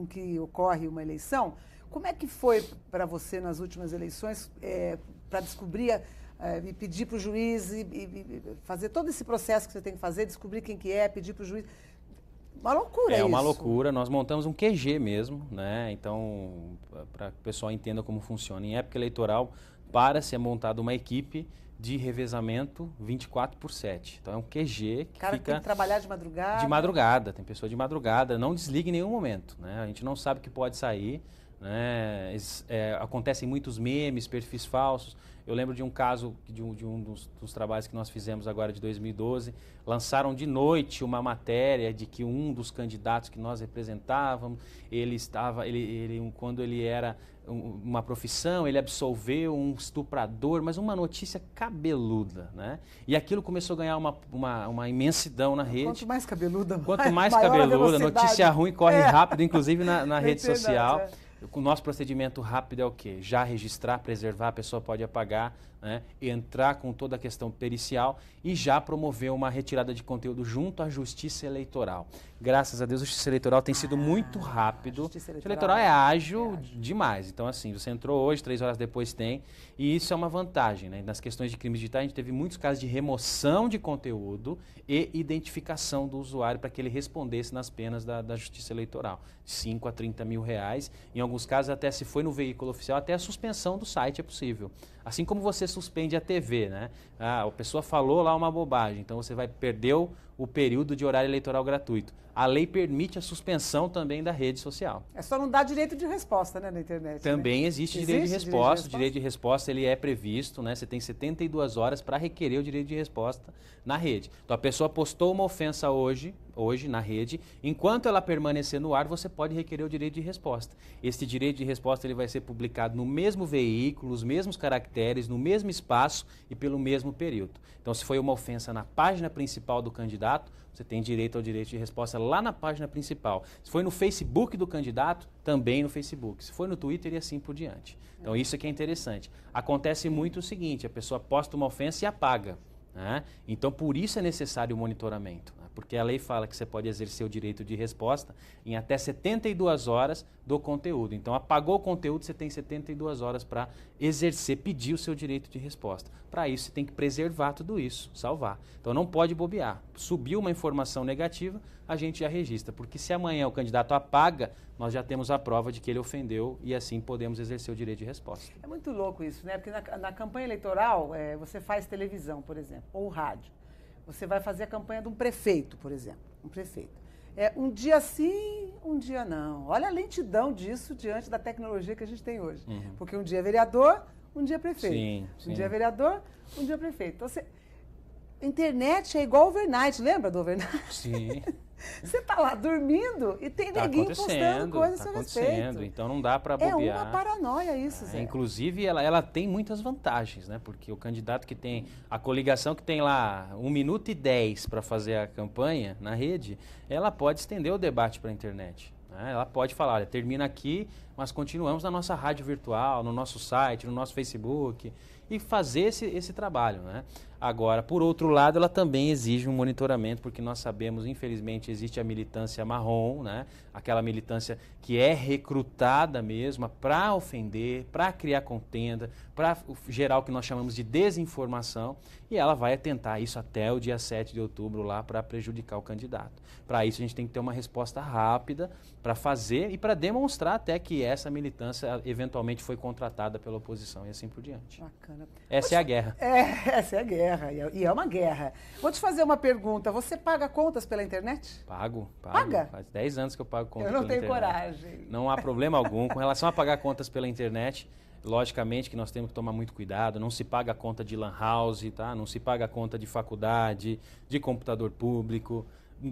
Speaker 1: que ocorre uma eleição, como é que foi para você nas últimas eleições para descobrir e pedir para o juiz e fazer todo esse processo que você tem que fazer, descobrir quem que é, pedir para o juiz? Uma loucura isso.
Speaker 2: É uma loucura. Nós montamos um QG mesmo, né? Então, para que o pessoal entenda como funciona. Em época eleitoral, para ser montada uma equipe de revezamento 24/7. Então é um QG que
Speaker 1: fica... tem que trabalhar de madrugada.
Speaker 2: De madrugada, tem pessoa de madrugada, não desliga em nenhum momento, né? A gente não sabe o que pode sair, né? Acontecem muitos memes, perfis falsos. Eu lembro de um caso, de um dos trabalhos que nós fizemos agora de 2012, lançaram de noite uma matéria de que um dos candidatos que nós representávamos, quando ele era uma profissão, ele absolveu um estuprador, mas uma notícia cabeluda, né? E aquilo começou a ganhar uma imensidão na rede.
Speaker 1: Quanto mais cabeluda,
Speaker 2: notícia ruim corre rápido, inclusive na rede social. O nosso procedimento rápido é o quê? Já registrar, preservar, a pessoa pode apagar, né? Entrar com toda a questão pericial e já promover uma retirada de conteúdo junto à Justiça Eleitoral. Graças a Deus, a Justiça Eleitoral tem sido muito rápido. A Justiça Eleitoral é ágil demais. Então, assim, você entrou hoje, 3 horas depois tem, e isso é uma vantagem, né? Nas questões de crimes digitais, a gente teve muitos casos de remoção de conteúdo e identificação do usuário para que ele respondesse nas penas da Justiça Eleitoral. 5 a 30 mil reais. Em alguns casos, até se foi no veículo oficial, até a suspensão do site é possível. Assim como você suspende a TV, né? A pessoa falou lá uma bobagem, então você vai perder o período de horário eleitoral gratuito. A lei permite a suspensão também da rede social.
Speaker 1: É só não dar direito de resposta, né, na internet.
Speaker 2: Também, né? Existe direito de resposta. O direito de
Speaker 1: resposta
Speaker 2: ele é previsto, né? Você tem 72 horas para requerer o direito de resposta na rede. Então a pessoa postou uma ofensa hoje na rede, enquanto ela permanecer no ar, você pode requerer o direito de resposta. Este direito de resposta ele vai ser publicado no mesmo veículo, os mesmos caracteres, no mesmo espaço e pelo mesmo período. Então, se foi uma ofensa na página principal do candidato, você tem direito ao direito de resposta lá na página principal. Se foi no Facebook do candidato, também no Facebook. Se foi no Twitter e assim por diante. Então, isso aqui é interessante. Acontece muito o seguinte, a pessoa posta uma ofensa e apaga, né? Então, por isso é necessário o monitoramento, né? Porque a lei fala que você pode exercer o direito de resposta em até 72 horas do conteúdo. Então, apagou o conteúdo, você tem 72 horas para exercer, pedir o seu direito de resposta. Para isso, você tem que preservar tudo isso, salvar. Então, não pode bobear. Subiu uma informação negativa, a gente já registra. Porque se amanhã o candidato apaga, nós já temos a prova de que ele ofendeu e assim podemos exercer o direito de resposta.
Speaker 1: É muito louco isso, né? Porque na campanha eleitoral, você faz televisão, por exemplo, ou rádio. Você vai fazer a campanha de um prefeito, por exemplo. Um prefeito. Um dia sim, um dia não. Olha a lentidão disso diante da tecnologia que a gente tem hoje.
Speaker 2: Uhum.
Speaker 1: Porque um dia é vereador, um dia é prefeito.
Speaker 2: Sim, sim.
Speaker 1: Um dia é vereador, um dia é prefeito. Então, internet é igual overnight, lembra do overnight?
Speaker 2: Sim.
Speaker 1: Você tá lá dormindo e tem neguinho postando coisas a seu respeito.
Speaker 2: Então não dá para bobear.
Speaker 1: É uma paranoia isso, Zé.
Speaker 2: Inclusive, ela tem muitas vantagens, né? Porque o candidato que tem, a coligação que tem lá 1 minuto e 10 para fazer a campanha na rede, ela pode estender o debate para a internet. Né? Ela pode falar, olha, termina aqui, mas continuamos na nossa rádio virtual, no nosso site, no nosso Facebook, e fazer esse trabalho, né? Agora, por outro lado, ela também exige um monitoramento, porque nós sabemos, infelizmente, existe a militância marrom, né? Aquela militância que é recrutada mesmo para ofender, para criar contenda, para gerar o que nós chamamos de desinformação, e ela vai atentar isso até o dia 7 de outubro lá para prejudicar o candidato. Para isso, a gente tem que ter uma resposta rápida para fazer e para demonstrar até que essa militância eventualmente foi contratada pela oposição e assim por diante.
Speaker 1: Bacana.
Speaker 2: Essa é a guerra.
Speaker 1: Essa é a guerra. E é uma guerra. Vou te fazer uma pergunta. Você paga contas pela internet?
Speaker 2: Pago.
Speaker 1: Paga?
Speaker 2: Faz 10 anos que eu pago contas
Speaker 1: pela internet. Eu não tenho
Speaker 2: internet.
Speaker 1: coragem.
Speaker 2: Não há problema algum. Com relação a pagar contas pela internet, logicamente que nós temos que tomar muito cuidado. Não se paga a conta de lan house, tá? Não se paga a conta de faculdade, de computador público.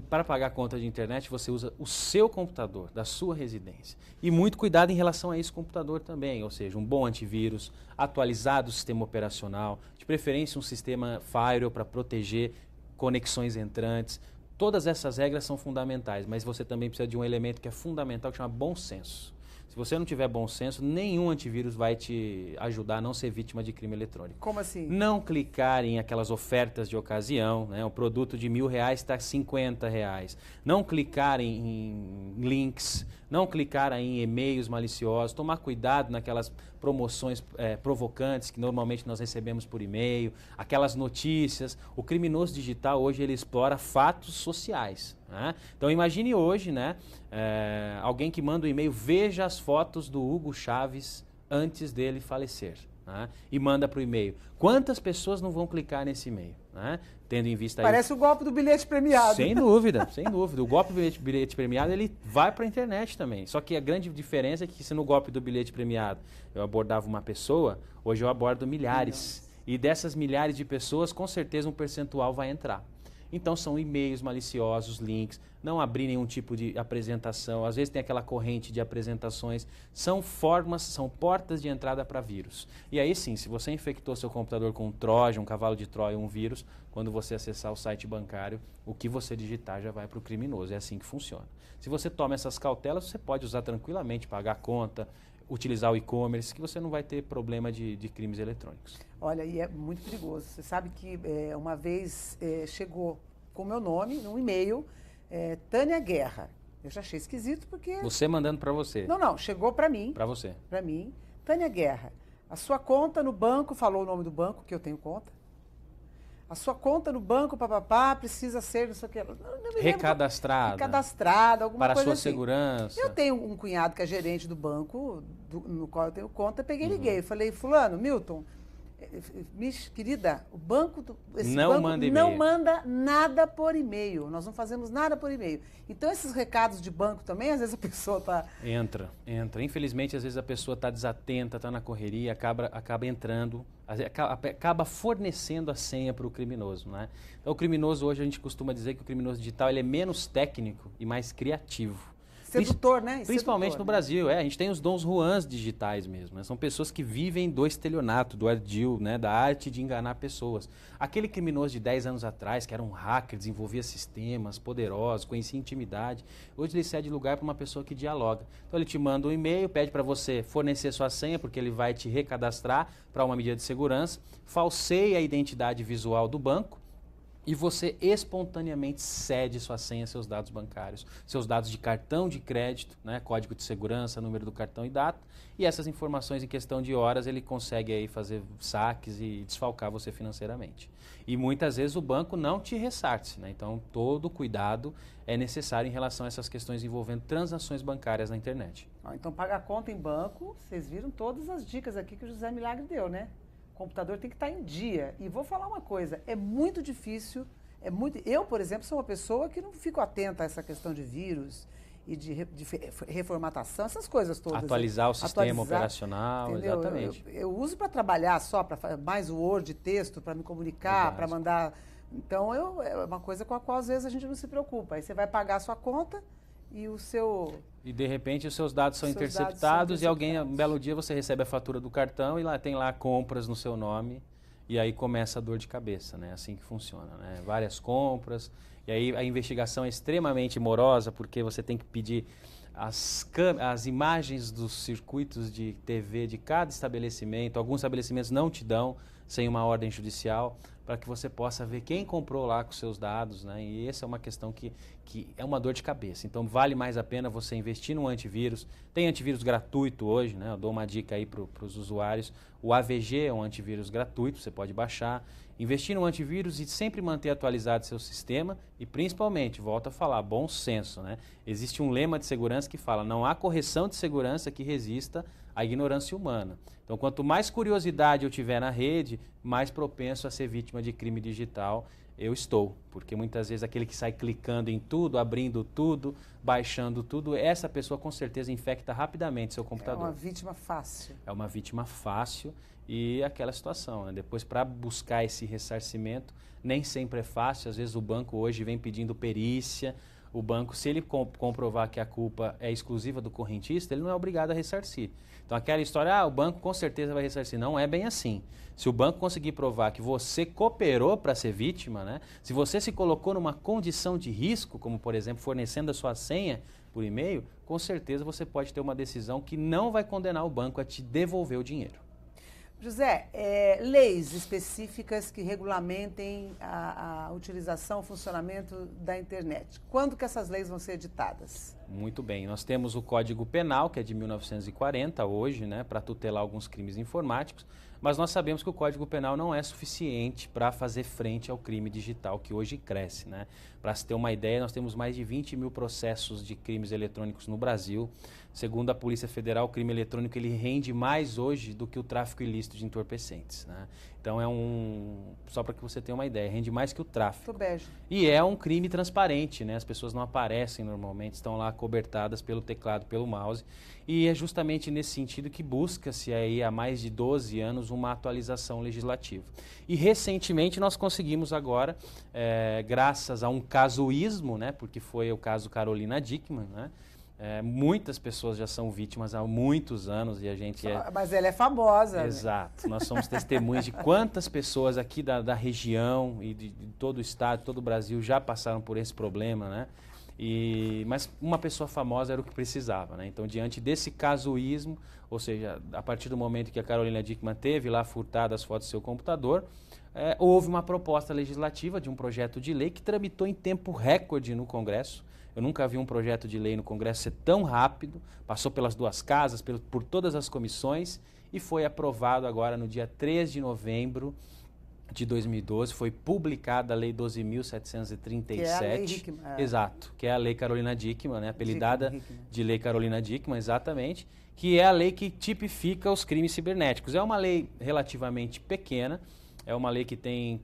Speaker 2: Para pagar a conta de internet, você usa o seu computador, da sua residência. E muito cuidado em relação a esse computador também, ou seja, um bom antivírus, atualizado o sistema operacional, de preferência um sistema firewall para proteger conexões entrantes. Todas essas regras são fundamentais, mas você também precisa de um elemento que é fundamental, que chama bom senso. Se você não tiver bom senso, nenhum antivírus vai te ajudar a não ser vítima de crime eletrônico.
Speaker 1: Como assim?
Speaker 2: Não clicar em aquelas ofertas de ocasião, né? Um produto de R$1.000 está R$50. Não clicar em links, não clicar em e-mails maliciosos, tomar cuidado naquelas promoções provocantes que normalmente nós recebemos por e-mail, aquelas notícias. O criminoso digital hoje ele explora fatos sociais. Né? Então imagine hoje, né, alguém que manda um e-mail, veja as fotos do Hugo Chávez antes dele falecer, né? E manda para o e-mail. Quantas pessoas não vão clicar nesse e-mail? Né? Tendo em vista
Speaker 1: Parece o golpe do bilhete premiado.
Speaker 2: Sem dúvida, sem dúvida. O golpe do bilhete premiado ele vai para a internet também. Só que a grande diferença é que se no golpe do bilhete premiado eu abordava uma pessoa, hoje eu abordo milhares. E dessas milhares de pessoas, com certeza um percentual vai entrar. Então são e-mails maliciosos, links, não abrir nenhum tipo de apresentação, às vezes tem aquela corrente de apresentações, são formas, são portas de entrada para vírus. E aí sim, se você infectou seu computador com um Trojan, um cavalo de Troia, um vírus, quando você acessar o site bancário, o que você digitar já vai para o criminoso, é assim que funciona. Se você toma essas cautelas, você pode usar tranquilamente, pagar a conta, utilizar o e-commerce, que você não vai ter problema de crimes eletrônicos.
Speaker 1: Olha, e é muito perigoso. Você sabe que uma vez chegou com o meu nome, num e-mail, Tânia Guerra. Eu já achei esquisito porque...
Speaker 2: Você mandando para você.
Speaker 1: Não, chegou para mim.
Speaker 2: Para você.
Speaker 1: Para mim. Tânia Guerra, a sua conta no banco, falou o nome do banco, que eu tenho conta. A sua conta no banco, papapá, precisa ser, não sei o que.
Speaker 2: Recadastrada.
Speaker 1: Recadastrada, alguma
Speaker 2: para
Speaker 1: coisa
Speaker 2: sua
Speaker 1: assim.
Speaker 2: segurança.
Speaker 1: Eu tenho um cunhado que é gerente do banco, no qual eu tenho conta, peguei e liguei. Falei, fulano, Milton, querida, o banco, não manda nada por e-mail. Nós não fazemos nada por e-mail. Então, esses recados de banco também, às vezes a pessoa está...
Speaker 2: Entra. Infelizmente, às vezes a pessoa está desatenta, está na correria, acaba entrando, acaba fornecendo a senha para o criminoso, né? Então, o criminoso, hoje a gente costuma dizer que o criminoso digital ele é menos técnico e mais criativo.
Speaker 1: Sedutor, né?
Speaker 2: Principalmente no Brasil. A gente tem os Dons Juans digitais mesmo. Né? São pessoas que vivem do estelionato, do ardil, né? Da arte de enganar pessoas. Aquele criminoso de 10 anos atrás, que era um hacker, desenvolvia sistemas poderosos, conhecia intimidade, hoje ele cede lugar para uma pessoa que dialoga. Então ele te manda um e-mail, pede para você fornecer sua senha, porque ele vai te recadastrar para uma medida de segurança, falseia a identidade visual do banco, e você espontaneamente cede sua senha, seus dados bancários, seus dados de cartão de crédito, né, código de segurança, número do cartão e data, e essas informações em questão de horas ele consegue aí fazer saques e desfalcar você financeiramente. E muitas vezes o banco não te ressarce, né? Então todo cuidado é necessário em relação a essas questões envolvendo transações bancárias na internet.
Speaker 1: Então pagar conta em banco, vocês viram todas as dicas aqui que o José Milagre deu, né? O computador tem que estar em dia. E vou falar uma coisa, é muito difícil, eu, por exemplo, sou uma pessoa que não fico atenta a essa questão de vírus e de reformatação, essas coisas todas.
Speaker 2: Atualizar o sistema operacional,
Speaker 1: entendeu?
Speaker 2: Exatamente.
Speaker 1: Eu uso para trabalhar só, para mais o Word, texto, para me comunicar, para mandar... Então, é uma coisa com a qual às vezes a gente não se preocupa. Aí você vai pagar a sua conta e o seu...
Speaker 2: E de repente os seus dados são interceptados e alguém, um belo dia você recebe a fatura do cartão e lá tem lá compras no seu nome e aí começa a dor de cabeça, né? Assim que funciona, né? Várias compras e aí a investigação é extremamente morosa porque você tem que pedir as imagens dos circuitos de TV de cada estabelecimento. Alguns estabelecimentos não te dão sem uma ordem judicial, para que você possa ver quem comprou lá com seus dados, né? E essa é uma questão que é uma dor de cabeça. Então, vale mais a pena você investir num antivírus. Tem antivírus gratuito hoje, né? Eu dou uma dica aí para os usuários. O AVG é um antivírus gratuito, você pode baixar. Investir num antivírus e sempre manter atualizado seu sistema e, principalmente, volto a falar, bom senso, né? Existe um lema de segurança que fala, não há correção de segurança que resista à ignorância humana. Então, quanto mais curiosidade eu tiver na rede, mais propenso a ser vítima de crime digital eu estou. Porque muitas vezes aquele que sai clicando em tudo, abrindo tudo, baixando tudo, essa pessoa com certeza infecta rapidamente seu computador.
Speaker 1: É uma vítima fácil.
Speaker 2: É uma vítima fácil e aquela situação, né? Depois, para buscar esse ressarcimento, nem sempre é fácil. Às vezes o banco hoje vem pedindo perícia. O banco, se ele comprovar que a culpa é exclusiva do correntista, ele não é obrigado a ressarcir. Então, aquela história, o banco com certeza vai ressarcir. Não é bem assim. Se o banco conseguir provar que você cooperou para ser vítima, né? Se você se colocou numa condição de risco, como, por exemplo, fornecendo a sua senha por e-mail, com certeza você pode ter uma decisão que não vai condenar o banco a te devolver o dinheiro.
Speaker 1: José, leis específicas que regulamentem a utilização, o funcionamento da internet. Quando que essas leis vão ser editadas?
Speaker 2: Muito bem. Nós temos o Código Penal, que é de 1940 hoje, né, para tutelar alguns crimes informáticos, mas nós sabemos que o Código Penal não é suficiente para fazer frente ao crime digital, que hoje cresce, né? Para se ter uma ideia, nós temos mais de 20 mil processos de crimes eletrônicos no Brasil. Segundo a Polícia Federal, o crime eletrônico ele rende mais hoje do que o tráfico ilícito de entorpecentes, né? Então só para que você tenha uma ideia, rende mais que o tráfico. E é um crime transparente, né? As pessoas não aparecem normalmente, estão lá cobertadas pelo teclado, pelo mouse. E é justamente nesse sentido que busca-se aí há mais de 12 anos uma atualização legislativa. E recentemente nós conseguimos agora, graças a um casuísmo, né? Porque foi o caso Carolina Dickmann, né? Muitas pessoas já são vítimas há muitos anos e a gente
Speaker 1: Mas ela é famosa.
Speaker 2: Exato. Né? Nós somos testemunhas de quantas pessoas aqui da região e de todo o estado, todo o Brasil já passaram por esse problema, né? Mas uma pessoa famosa era o que precisava, né? Então, diante desse casuísmo, ou seja, a partir do momento que a Carolina Dickmann teve lá furtado as fotos do seu computador, houve uma proposta legislativa de um projeto de lei que tramitou em tempo recorde no Congresso. Eu nunca vi um projeto de lei no Congresso ser tão rápido, passou pelas duas casas, por todas as comissões e foi aprovado agora no dia 3 de novembro de 2012, foi publicada a Lei 12.737. Que é a Lei Hickman. Exato, que é a Lei Carolina Dickmann, né? Apelidada de Lei Carolina Dickmann, exatamente, que é a lei que tipifica os crimes cibernéticos. É uma lei relativamente pequena, é uma lei que tem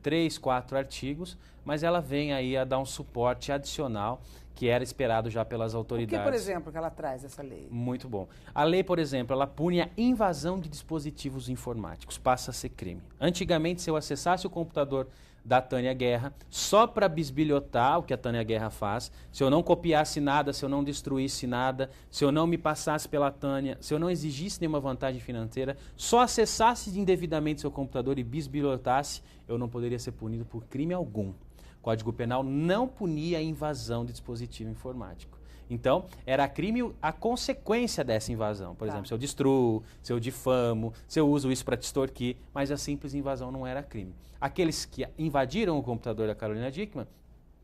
Speaker 2: 3, 4 artigos, mas ela vem aí a dar um suporte adicional que era esperado já pelas autoridades.
Speaker 1: O que, por exemplo, que ela traz essa lei?
Speaker 2: Muito bom. A lei, por exemplo, ela pune a invasão de dispositivos informáticos, passa a ser crime. Antigamente, se eu acessasse o computador da Tânia Guerra, só para bisbilhotar o que a Tânia Guerra faz, se eu não copiasse nada, se eu não destruísse nada, se eu não me passasse pela Tânia, se eu não exigisse nenhuma vantagem financeira, só acessasse indevidamente seu computador e bisbilhotasse, eu não poderia ser punido por crime algum. O Código Penal não punia a invasão de dispositivo informático. Então, era crime a consequência dessa invasão. Por exemplo, se eu destruo, se eu difamo, se eu uso isso para te extorquir, mas a simples invasão não era crime. Aqueles que invadiram o computador da Carolina Dickmann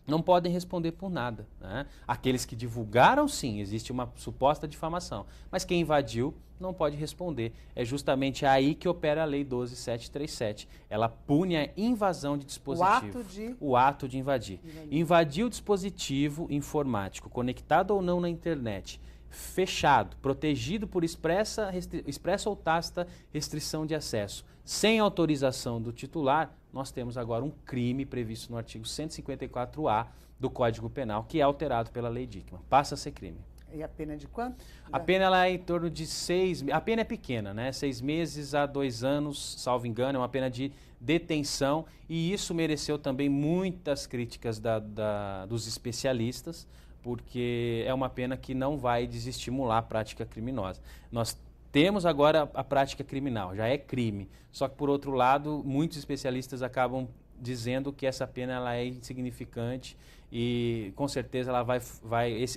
Speaker 2: não podem responder por nada, né? Aqueles que divulgaram, sim, existe uma suposta difamação, mas quem invadiu não pode responder. É justamente aí que opera a Lei 12.737. Ela pune a invasão de dispositivo. O ato de invadir. Invadir o dispositivo informático, conectado ou não na internet, fechado, protegido por expressa ou tácita restrição de acesso, sem autorização do titular, nós temos agora um crime previsto no artigo 154A do Código Penal, que é alterado pela Lei Dickmann. Passa a ser crime.
Speaker 1: E a pena é de quanto?
Speaker 2: A pena ela é em torno de 6... A pena é pequena, né? 6 meses a 2 anos, salvo engano, é uma pena de detenção. E isso mereceu também muitas críticas dos especialistas, porque é uma pena que não vai desestimular a prática criminosa. Nós temos agora a prática criminal, já é crime. Só que, por outro lado, muitos especialistas acabam dizendo que essa pena ela é insignificante e, com certeza,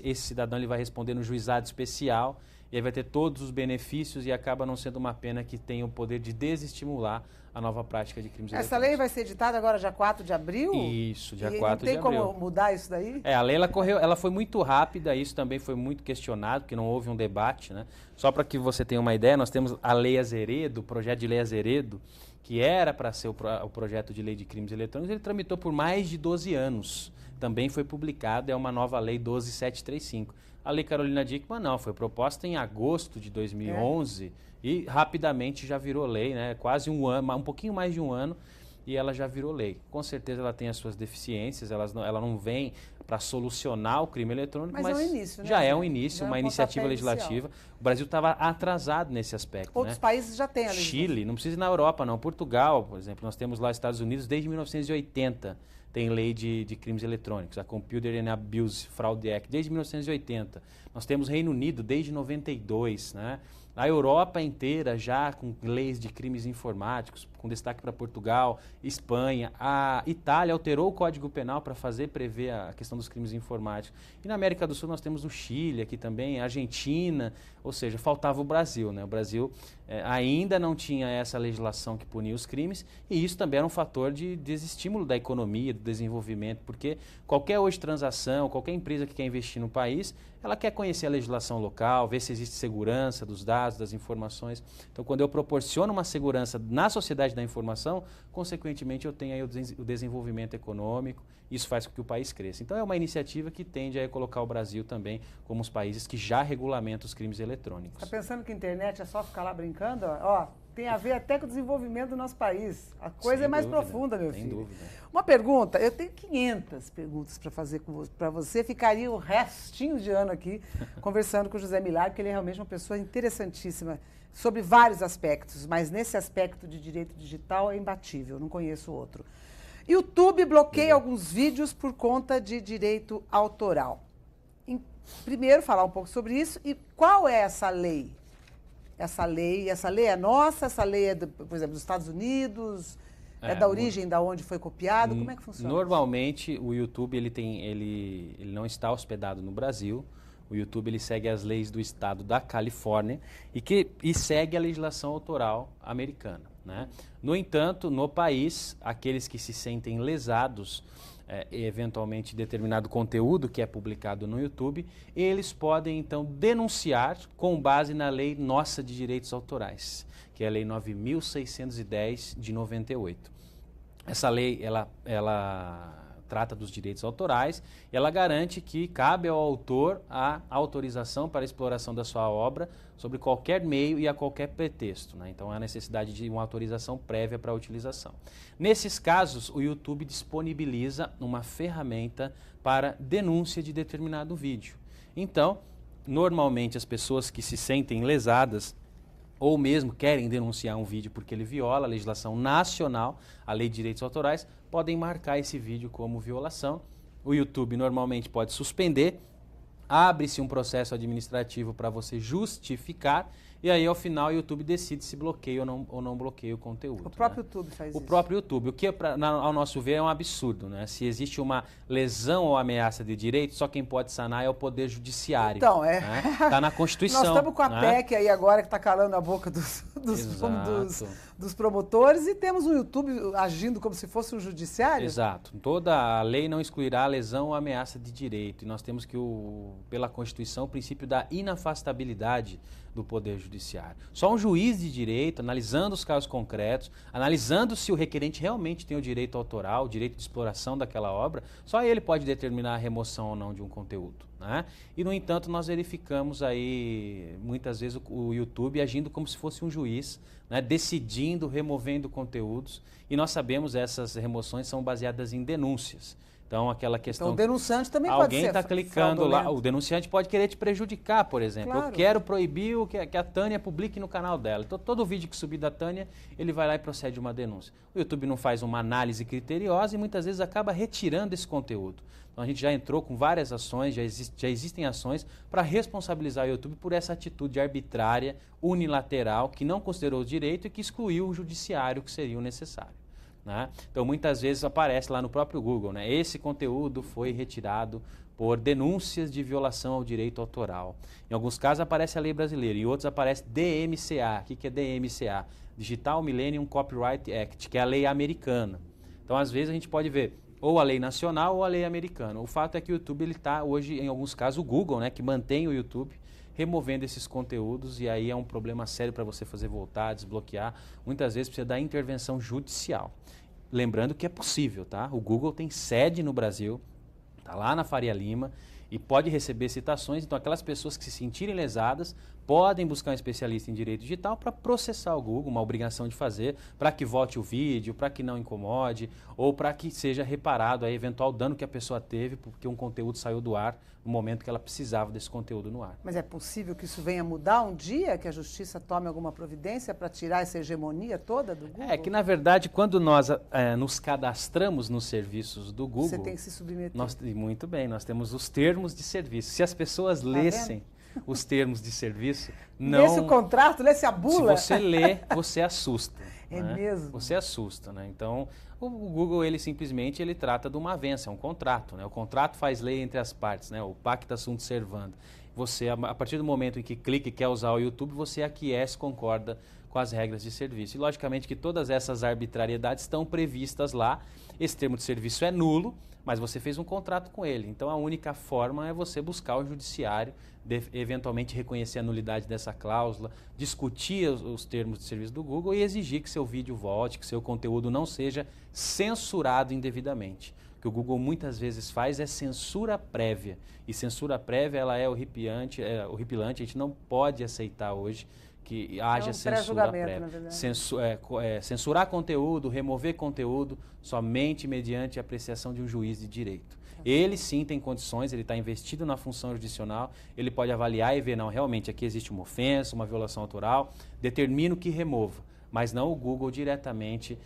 Speaker 2: esse cidadão ele vai responder no juizado especial e aí vai ter todos os benefícios e acaba não sendo uma pena que tem o poder de desestimular a nova prática de crimes eletrônicos.
Speaker 1: Essa lei vai ser editada agora dia 4 de abril?
Speaker 2: Isso, dia 4 de abril.
Speaker 1: Não tem como mudar isso daí?
Speaker 2: A lei ela foi muito rápida, isso também foi muito questionado, porque não houve um debate, né? Só para que você tenha uma ideia, nós temos a Lei Azeredo, o projeto de Lei Azeredo, que era para ser o projeto de lei de crimes eletrônicos, ele tramitou por mais de 12 anos. Também foi publicado, é uma nova lei 12.735. A Lei Carolina Dickmann não, foi proposta em agosto de 2011 e rapidamente já virou lei, né? Quase um ano, um pouquinho mais de um ano, e ela já virou lei. Com certeza ela tem as suas deficiências, ela não vem para solucionar o crime eletrônico, mas
Speaker 1: é um início, né?
Speaker 2: Já é um início, uma iniciativa legislativa. O Brasil estava atrasado nesse aspecto.
Speaker 1: Outros países já têm a legislação.
Speaker 2: Chile, não precisa ir na Europa, não. Portugal, por exemplo, nós temos lá nos Estados Unidos desde 1980. Tem lei de crimes eletrônicos, a Computer and Abuse Fraud Act, desde 1980. Nós temos Reino Unido desde 92, né? A Europa inteira já com leis de crimes informáticos, com destaque para Portugal, Espanha. A Itália alterou o Código Penal para prever a questão dos crimes informáticos. E na América do Sul nós temos o Chile aqui também, a Argentina, ou seja, faltava o Brasil, né? O Brasil ainda não tinha essa legislação que punia os crimes, e isso também era um fator de desestímulo da economia, do desenvolvimento, porque qualquer hoje transação, qualquer empresa que quer investir no país, ela quer conhecer a legislação local, ver se existe segurança dos dados, das informações. Então, quando eu proporciono uma segurança na sociedade da informação, consequentemente eu tenho aí o desenvolvimento econômico, isso faz com que o país cresça. Então, é uma iniciativa que tende a colocar o Brasil também como os países que já regulamentam os crimes eletrônicos.
Speaker 1: Está pensando que a internet é só ficar lá brincando? Ó, tem a ver até com o desenvolvimento do nosso país. A coisa é mais profunda, meu filho. Sem dúvida. Uma pergunta, eu tenho 500 perguntas para fazer para você, ficaria o restinho de ano aqui conversando com o José Milagro, porque ele é realmente uma pessoa interessantíssima sobre vários aspectos, mas nesse aspecto de direito digital é imbatível, não conheço outro. YouTube bloqueia alguns vídeos por conta de direito autoral. Primeiro, falar um pouco sobre isso e qual é essa lei? Essa lei é nossa? Essa lei é, por exemplo, dos Estados Unidos? É da origem da onde foi copiado? Como é que funciona?
Speaker 2: Normalmente, o YouTube ele não está hospedado no Brasil. O YouTube ele segue as leis do estado da Califórnia e segue a legislação autoral americana, né? No entanto, no país, aqueles que se sentem lesados eventualmente determinado conteúdo que é publicado no YouTube, eles podem então denunciar com base na lei nossa de direitos autorais, que é a lei 9.610 de 98. Essa lei, ela trata dos direitos autorais e ela garante que cabe ao autor a autorização para a exploração da sua obra sobre qualquer meio e a qualquer pretexto, né? Então, há necessidade de uma autorização prévia para a utilização. Nesses casos, o YouTube disponibiliza uma ferramenta para denúncia de determinado vídeo. Então, normalmente as pessoas que se sentem lesadas ou mesmo querem denunciar um vídeo porque ele viola a legislação nacional, a lei de direitos autorais, podem marcar esse vídeo como violação. O YouTube normalmente pode suspender, abre-se um processo administrativo para você justificar e aí ao final o YouTube decide se bloqueia ou não bloqueia o conteúdo.
Speaker 1: O próprio YouTube faz isso?
Speaker 2: O próprio YouTube, o que ao nosso ver é um absurdo, né? Se existe uma lesão ou ameaça de direito, só quem pode sanar é o Poder Judiciário.
Speaker 1: Então,
Speaker 2: né? Tá na Constituição.
Speaker 1: Nós estamos com a
Speaker 2: né?
Speaker 1: PEC aí agora que está calando a boca dos promotores e temos o YouTube agindo como se fosse um judiciário?
Speaker 2: Exato. Toda a lei não excluirá a lesão ou ameaça de direito. E nós temos que, pela Constituição, o princípio da inafastabilidade do Poder Judiciário. Só um juiz de direito, analisando os casos concretos, analisando se o requerente realmente tem o direito autoral, o direito de exploração daquela obra, só ele pode determinar a remoção ou não de um conteúdo, né? E, no entanto, nós verificamos aí, muitas vezes, o YouTube agindo como se fosse um juiz, né, decidindo, removendo conteúdos, e nós sabemos que essas remoções são baseadas em denúncias. Então, aquela questão...
Speaker 1: Então, o denunciante também pode ser
Speaker 2: alguém está clicando lá, o denunciante pode querer te prejudicar, por exemplo. Claro. Eu quero proibir que a Tânia publique no canal dela. Então, todo vídeo que subir da Tânia, ele vai lá e procede uma denúncia. O YouTube não faz uma análise criteriosa e muitas vezes acaba retirando esse conteúdo. Então, a gente já entrou com várias ações, já existem ações para responsabilizar o YouTube por essa atitude arbitrária, unilateral, que não considerou o direito e que excluiu o judiciário, que seria o necessário. Né? Então, muitas vezes aparece lá no próprio Google, né? Esse conteúdo foi retirado por denúncias de violação ao direito autoral. Em alguns casos aparece a lei brasileira, em outros aparece DMCA. O que é DMCA? Digital Millennium Copyright Act, que é a lei americana. Então, às vezes, a gente pode ver ou a lei nacional ou a lei americana. O fato é que o YouTube está hoje, em alguns casos, o Google, né, que mantém o YouTube, removendo esses conteúdos, e aí é um problema sério para você fazer voltar, desbloquear. Muitas vezes precisa da intervenção judicial. Lembrando que é possível, tá? O Google tem sede no Brasil, está lá na Faria Lima, e pode receber citações. Então, aquelas pessoas que se sentirem lesadas podem buscar um especialista em direito digital para processar o Google, uma obrigação de fazer, para que volte o vídeo, para que não incomode, ou para que seja reparado a eventual dano que a pessoa teve porque um conteúdo saiu do ar no momento que ela precisava desse conteúdo no ar.
Speaker 1: Mas é possível que isso venha mudar um dia, que a Justiça tome alguma providência para tirar essa hegemonia toda do Google?
Speaker 2: É que, na verdade, quando nós nos cadastramos nos serviços do Google...
Speaker 1: Você tem que se submeter.
Speaker 2: Muito bem, nós temos os termos de serviço. Se as pessoas lessem os termos de serviço, não...
Speaker 1: Lesse o contrato, lesse a bula.
Speaker 2: Se você lê, você assusta.
Speaker 1: É
Speaker 2: né?
Speaker 1: mesmo?
Speaker 2: Você assusta, né? Então, o Google, ele simplesmente ele trata de uma avença, é um contrato, né? O contrato faz lei entre as partes, né? O pacta sunt servanda. Você, a partir do momento em que clica e quer usar o YouTube, você aquece, concorda com as regras de serviço. E, logicamente, que todas essas arbitrariedades estão previstas lá. Esse termo de serviço é nulo, mas você fez um contrato com ele. Então, a única forma é você buscar o judiciário, eventualmente reconhecer a nulidade dessa cláusula, discutir os termos de serviço do Google e exigir que seu vídeo volte, que seu conteúdo não seja censurado indevidamente. O que o Google muitas vezes faz é censura prévia. E censura prévia ela é horripilante, a gente não pode aceitar hoje que haja censura prévia. Censurar conteúdo, remover conteúdo, somente mediante a apreciação de um juiz de direito. Ele sim tem condições, ele está investido na função jurisdicional, ele pode avaliar e ver, não, realmente aqui existe uma ofensa, uma violação autoral, determino que remova, mas não o Google diretamente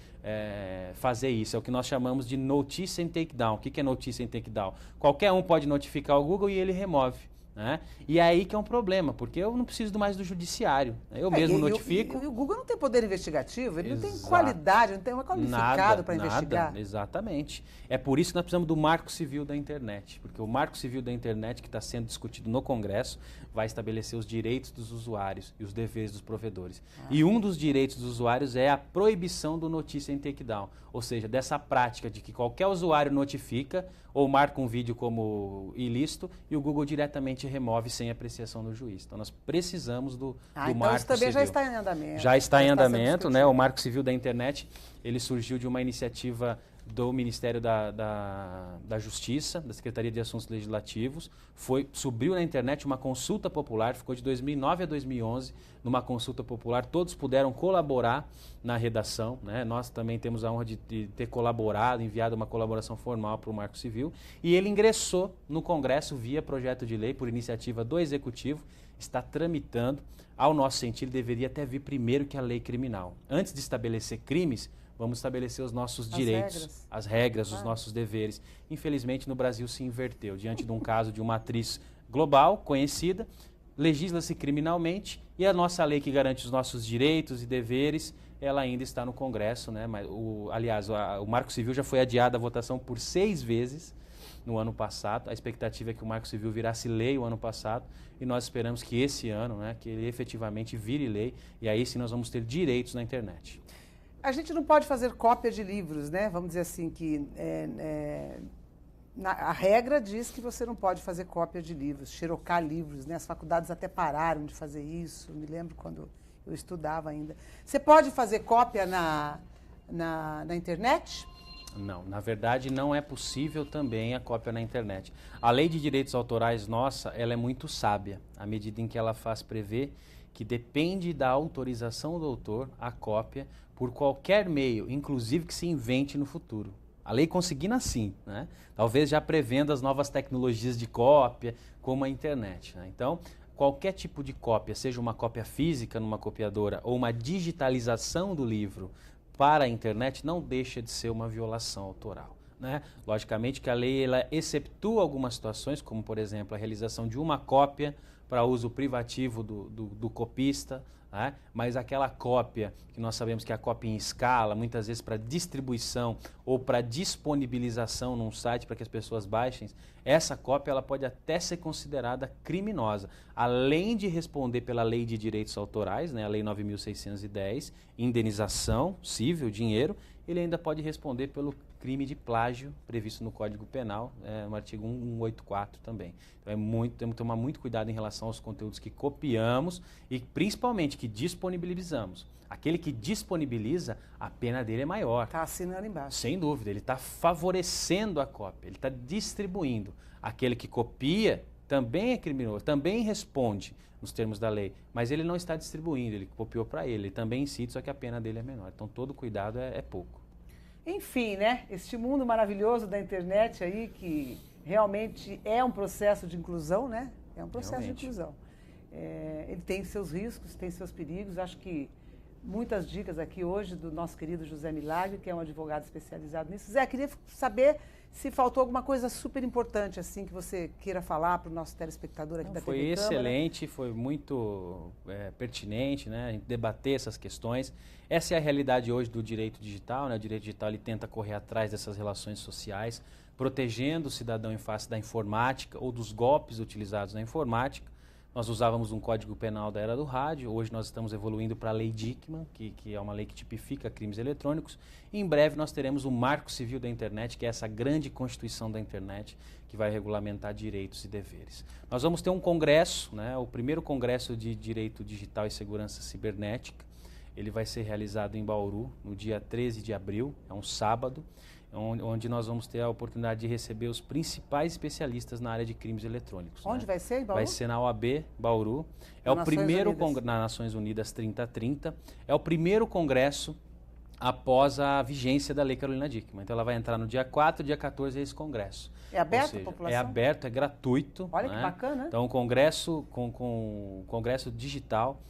Speaker 2: fazer isso. É o que nós chamamos de notice and takedown. O que é notice and takedown? Qualquer um pode notificar o Google e ele remove. Né? E é aí que é um problema, porque eu não preciso mais do judiciário. Eu mesmo notifico.
Speaker 1: E o Google não tem poder investigativo, ele não tem qualidade, não tem uma qualificado para investigar.
Speaker 2: Exatamente. É por isso que nós precisamos do Marco Civil da Internet, porque o Marco Civil da Internet, que está sendo discutido no Congresso, vai estabelecer os direitos dos usuários e os deveres dos provedores. E um dos direitos dos usuários é a proibição do notice and takedown, ou seja, dessa prática de que qualquer usuário notifica ou marca um vídeo como ilícito e o Google diretamente remove sem apreciação do juiz. Então nós precisamos do
Speaker 1: então
Speaker 2: Marco
Speaker 1: isso também
Speaker 2: Civil.
Speaker 1: Já está em andamento.
Speaker 2: Já está em andamento, né? O Marco Civil da Internet, ele surgiu de uma iniciativa do Ministério da Justiça, da Secretaria de Assuntos Legislativos, subiu na internet uma consulta popular, ficou de 2009 a 2011 numa consulta popular, todos puderam colaborar na redação, né? Nós também temos a honra de ter colaborado, enviado uma colaboração formal para o Marco Civil, e ele ingressou no Congresso via projeto de lei por iniciativa do Executivo, está tramitando. Ao nosso sentido, deveria até vir primeiro que a lei criminal. Antes de estabelecer crimes, vamos estabelecer os nossos direitos, as regras, os nossos deveres. Infelizmente, no Brasil se inverteu. Diante de um caso de uma atriz global, conhecida, legisla-se criminalmente e a nossa lei que garante os nossos direitos e deveres, ela ainda está no Congresso, né? Mas o Marco Civil já foi adiado a votação por 6 vezes no ano passado. A expectativa é que o Marco Civil virasse lei o ano passado e nós esperamos que esse ano, né, que ele efetivamente vire lei e aí sim nós vamos ter direitos na internet.
Speaker 1: A gente não pode fazer cópia de livros, né? Vamos dizer assim que a regra diz que você não pode fazer cópia de livros, xerocar livros, né? As faculdades até pararam de fazer isso, me lembro quando eu estudava ainda. Você pode fazer cópia na internet?
Speaker 2: Não, na verdade não é possível também a cópia na internet. A lei de direitos autorais nossa, ela é muito sábia, à medida em que ela faz prever que depende da autorização do autor a cópia por qualquer meio, inclusive que se invente no futuro. A lei conseguindo assim, né? Talvez já prevendo as novas tecnologias de cópia, como a internet, né? Então, qualquer tipo de cópia, seja uma cópia física numa copiadora ou uma digitalização do livro para a internet, não deixa de ser uma violação autoral, né? Logicamente que a lei ela exceptua algumas situações, como por exemplo a realização de uma cópia para uso privativo do copista, né? Mas aquela cópia, que nós sabemos que é a cópia em escala, muitas vezes para distribuição ou para disponibilização num site para que as pessoas baixem, essa cópia ela pode até ser considerada criminosa. Além de responder pela Lei de Direitos Autorais, né, a Lei 9.610, indenização civil, dinheiro, ele ainda pode responder pelo crime de plágio previsto no Código Penal, no artigo 184 também. Então temos que tomar muito cuidado em relação aos conteúdos que copiamos e principalmente que disponibilizamos. Aquele que disponibiliza, a pena dele é maior.
Speaker 1: Está assinando embaixo.
Speaker 2: Sem dúvida, ele está favorecendo a cópia, ele está distribuindo. Aquele que copia também é criminoso, também responde nos termos da lei, mas ele não está distribuindo, ele copiou para ele também incide, só que a pena dele é menor. Então todo cuidado é pouco.
Speaker 1: Enfim, né? Este mundo maravilhoso da internet aí, que realmente é um processo de inclusão, né? É um processo de inclusão. Ele tem seus riscos, tem seus perigos. Acho que muitas dicas aqui hoje do nosso querido José Milagre, que é um advogado especializado nisso. Zé, queria saber se faltou alguma coisa super importante assim que você queira falar para o nosso telespectador aqui da TV
Speaker 2: Foi
Speaker 1: Câmara.
Speaker 2: excelente, foi muito pertinente, né, a gente debater essas questões. Essa é a realidade hoje do direito digital, né? O direito digital ele tenta correr atrás dessas relações sociais, protegendo o cidadão em face da informática ou dos golpes utilizados na informática. Nós usávamos um código penal da era do rádio, hoje nós estamos evoluindo para a Lei Dickmann, que é uma lei que tipifica crimes eletrônicos. E em breve nós teremos o Marco Civil da Internet, que é essa grande constituição da internet, que vai regulamentar direitos e deveres. Nós vamos ter um congresso, né, o primeiro congresso de Direito Digital e Segurança Cibernética. Ele vai ser realizado em Bauru, no dia 13 de abril, é um sábado, onde nós vamos ter a oportunidade de receber os principais especialistas na área de crimes eletrônicos.
Speaker 1: Onde vai ser, em Bauru?
Speaker 2: Vai ser na OAB Bauru. É o primeiro na Nações Unidas 3030. É o primeiro congresso após a vigência da Lei Carolina Dickmann. Então ela vai entrar no dia 4, dia 14 é esse congresso.
Speaker 1: É aberto à população?
Speaker 2: É aberto, é gratuito.
Speaker 1: Olha que bacana.
Speaker 2: Então, congresso congresso digital,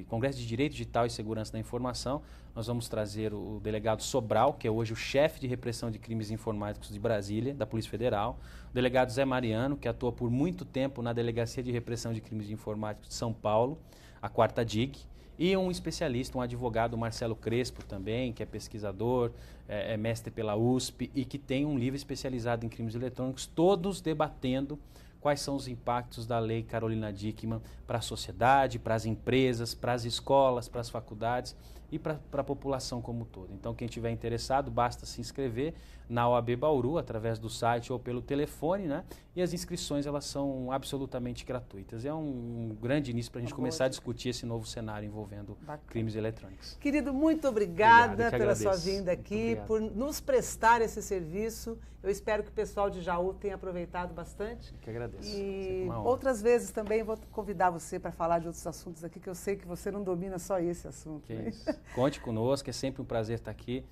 Speaker 2: Congresso de Direito Digital e Segurança da Informação. Nós vamos trazer o delegado Sobral, que é hoje o chefe de repressão de crimes informáticos de Brasília, da Polícia Federal. O delegado Zé Mariano, que atua por muito tempo na Delegacia de Repressão de Crimes Informáticos de São Paulo, a 4ª DIG. E um especialista, um advogado, Marcelo Crespo também, que é pesquisador, é mestre pela USP e que tem um livro especializado em crimes eletrônicos, todos debatendo quais são os impactos da Lei Carolina Dickmann para a sociedade, para as empresas, para as escolas, para as faculdades e para a população como um todo. Então, quem estiver interessado, basta se inscrever na OAB Bauru, através do site ou pelo telefone, né? E as inscrições, elas são absolutamente gratuitas. É um grande início para a gente começar a discutir esse novo cenário envolvendo crimes eletrônicos.
Speaker 1: Querido, muito obrigada pela sua vinda aqui, por nos prestar esse serviço. Eu espero que o pessoal de Jaú tenha aproveitado bastante.
Speaker 2: Eu que agradeço.
Speaker 1: E outras vezes também vou convidar você para falar de outros assuntos aqui, que eu sei que você não domina só esse assunto. Né?
Speaker 2: Isso. Conte conosco, é sempre um prazer estar aqui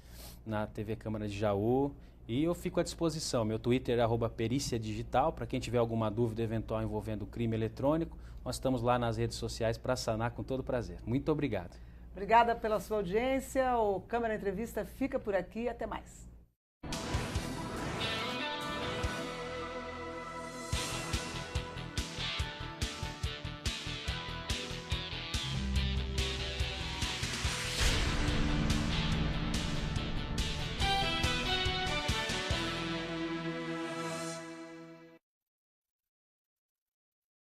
Speaker 2: na TV Câmara de Jaú. E eu fico à disposição. Meu Twitter é @perícia digital. Para quem tiver alguma dúvida eventual envolvendo crime eletrônico, nós estamos lá nas redes sociais para sanar com todo prazer. Muito obrigado.
Speaker 1: Obrigada pela sua audiência. O Câmara Entrevista fica por aqui. Até mais.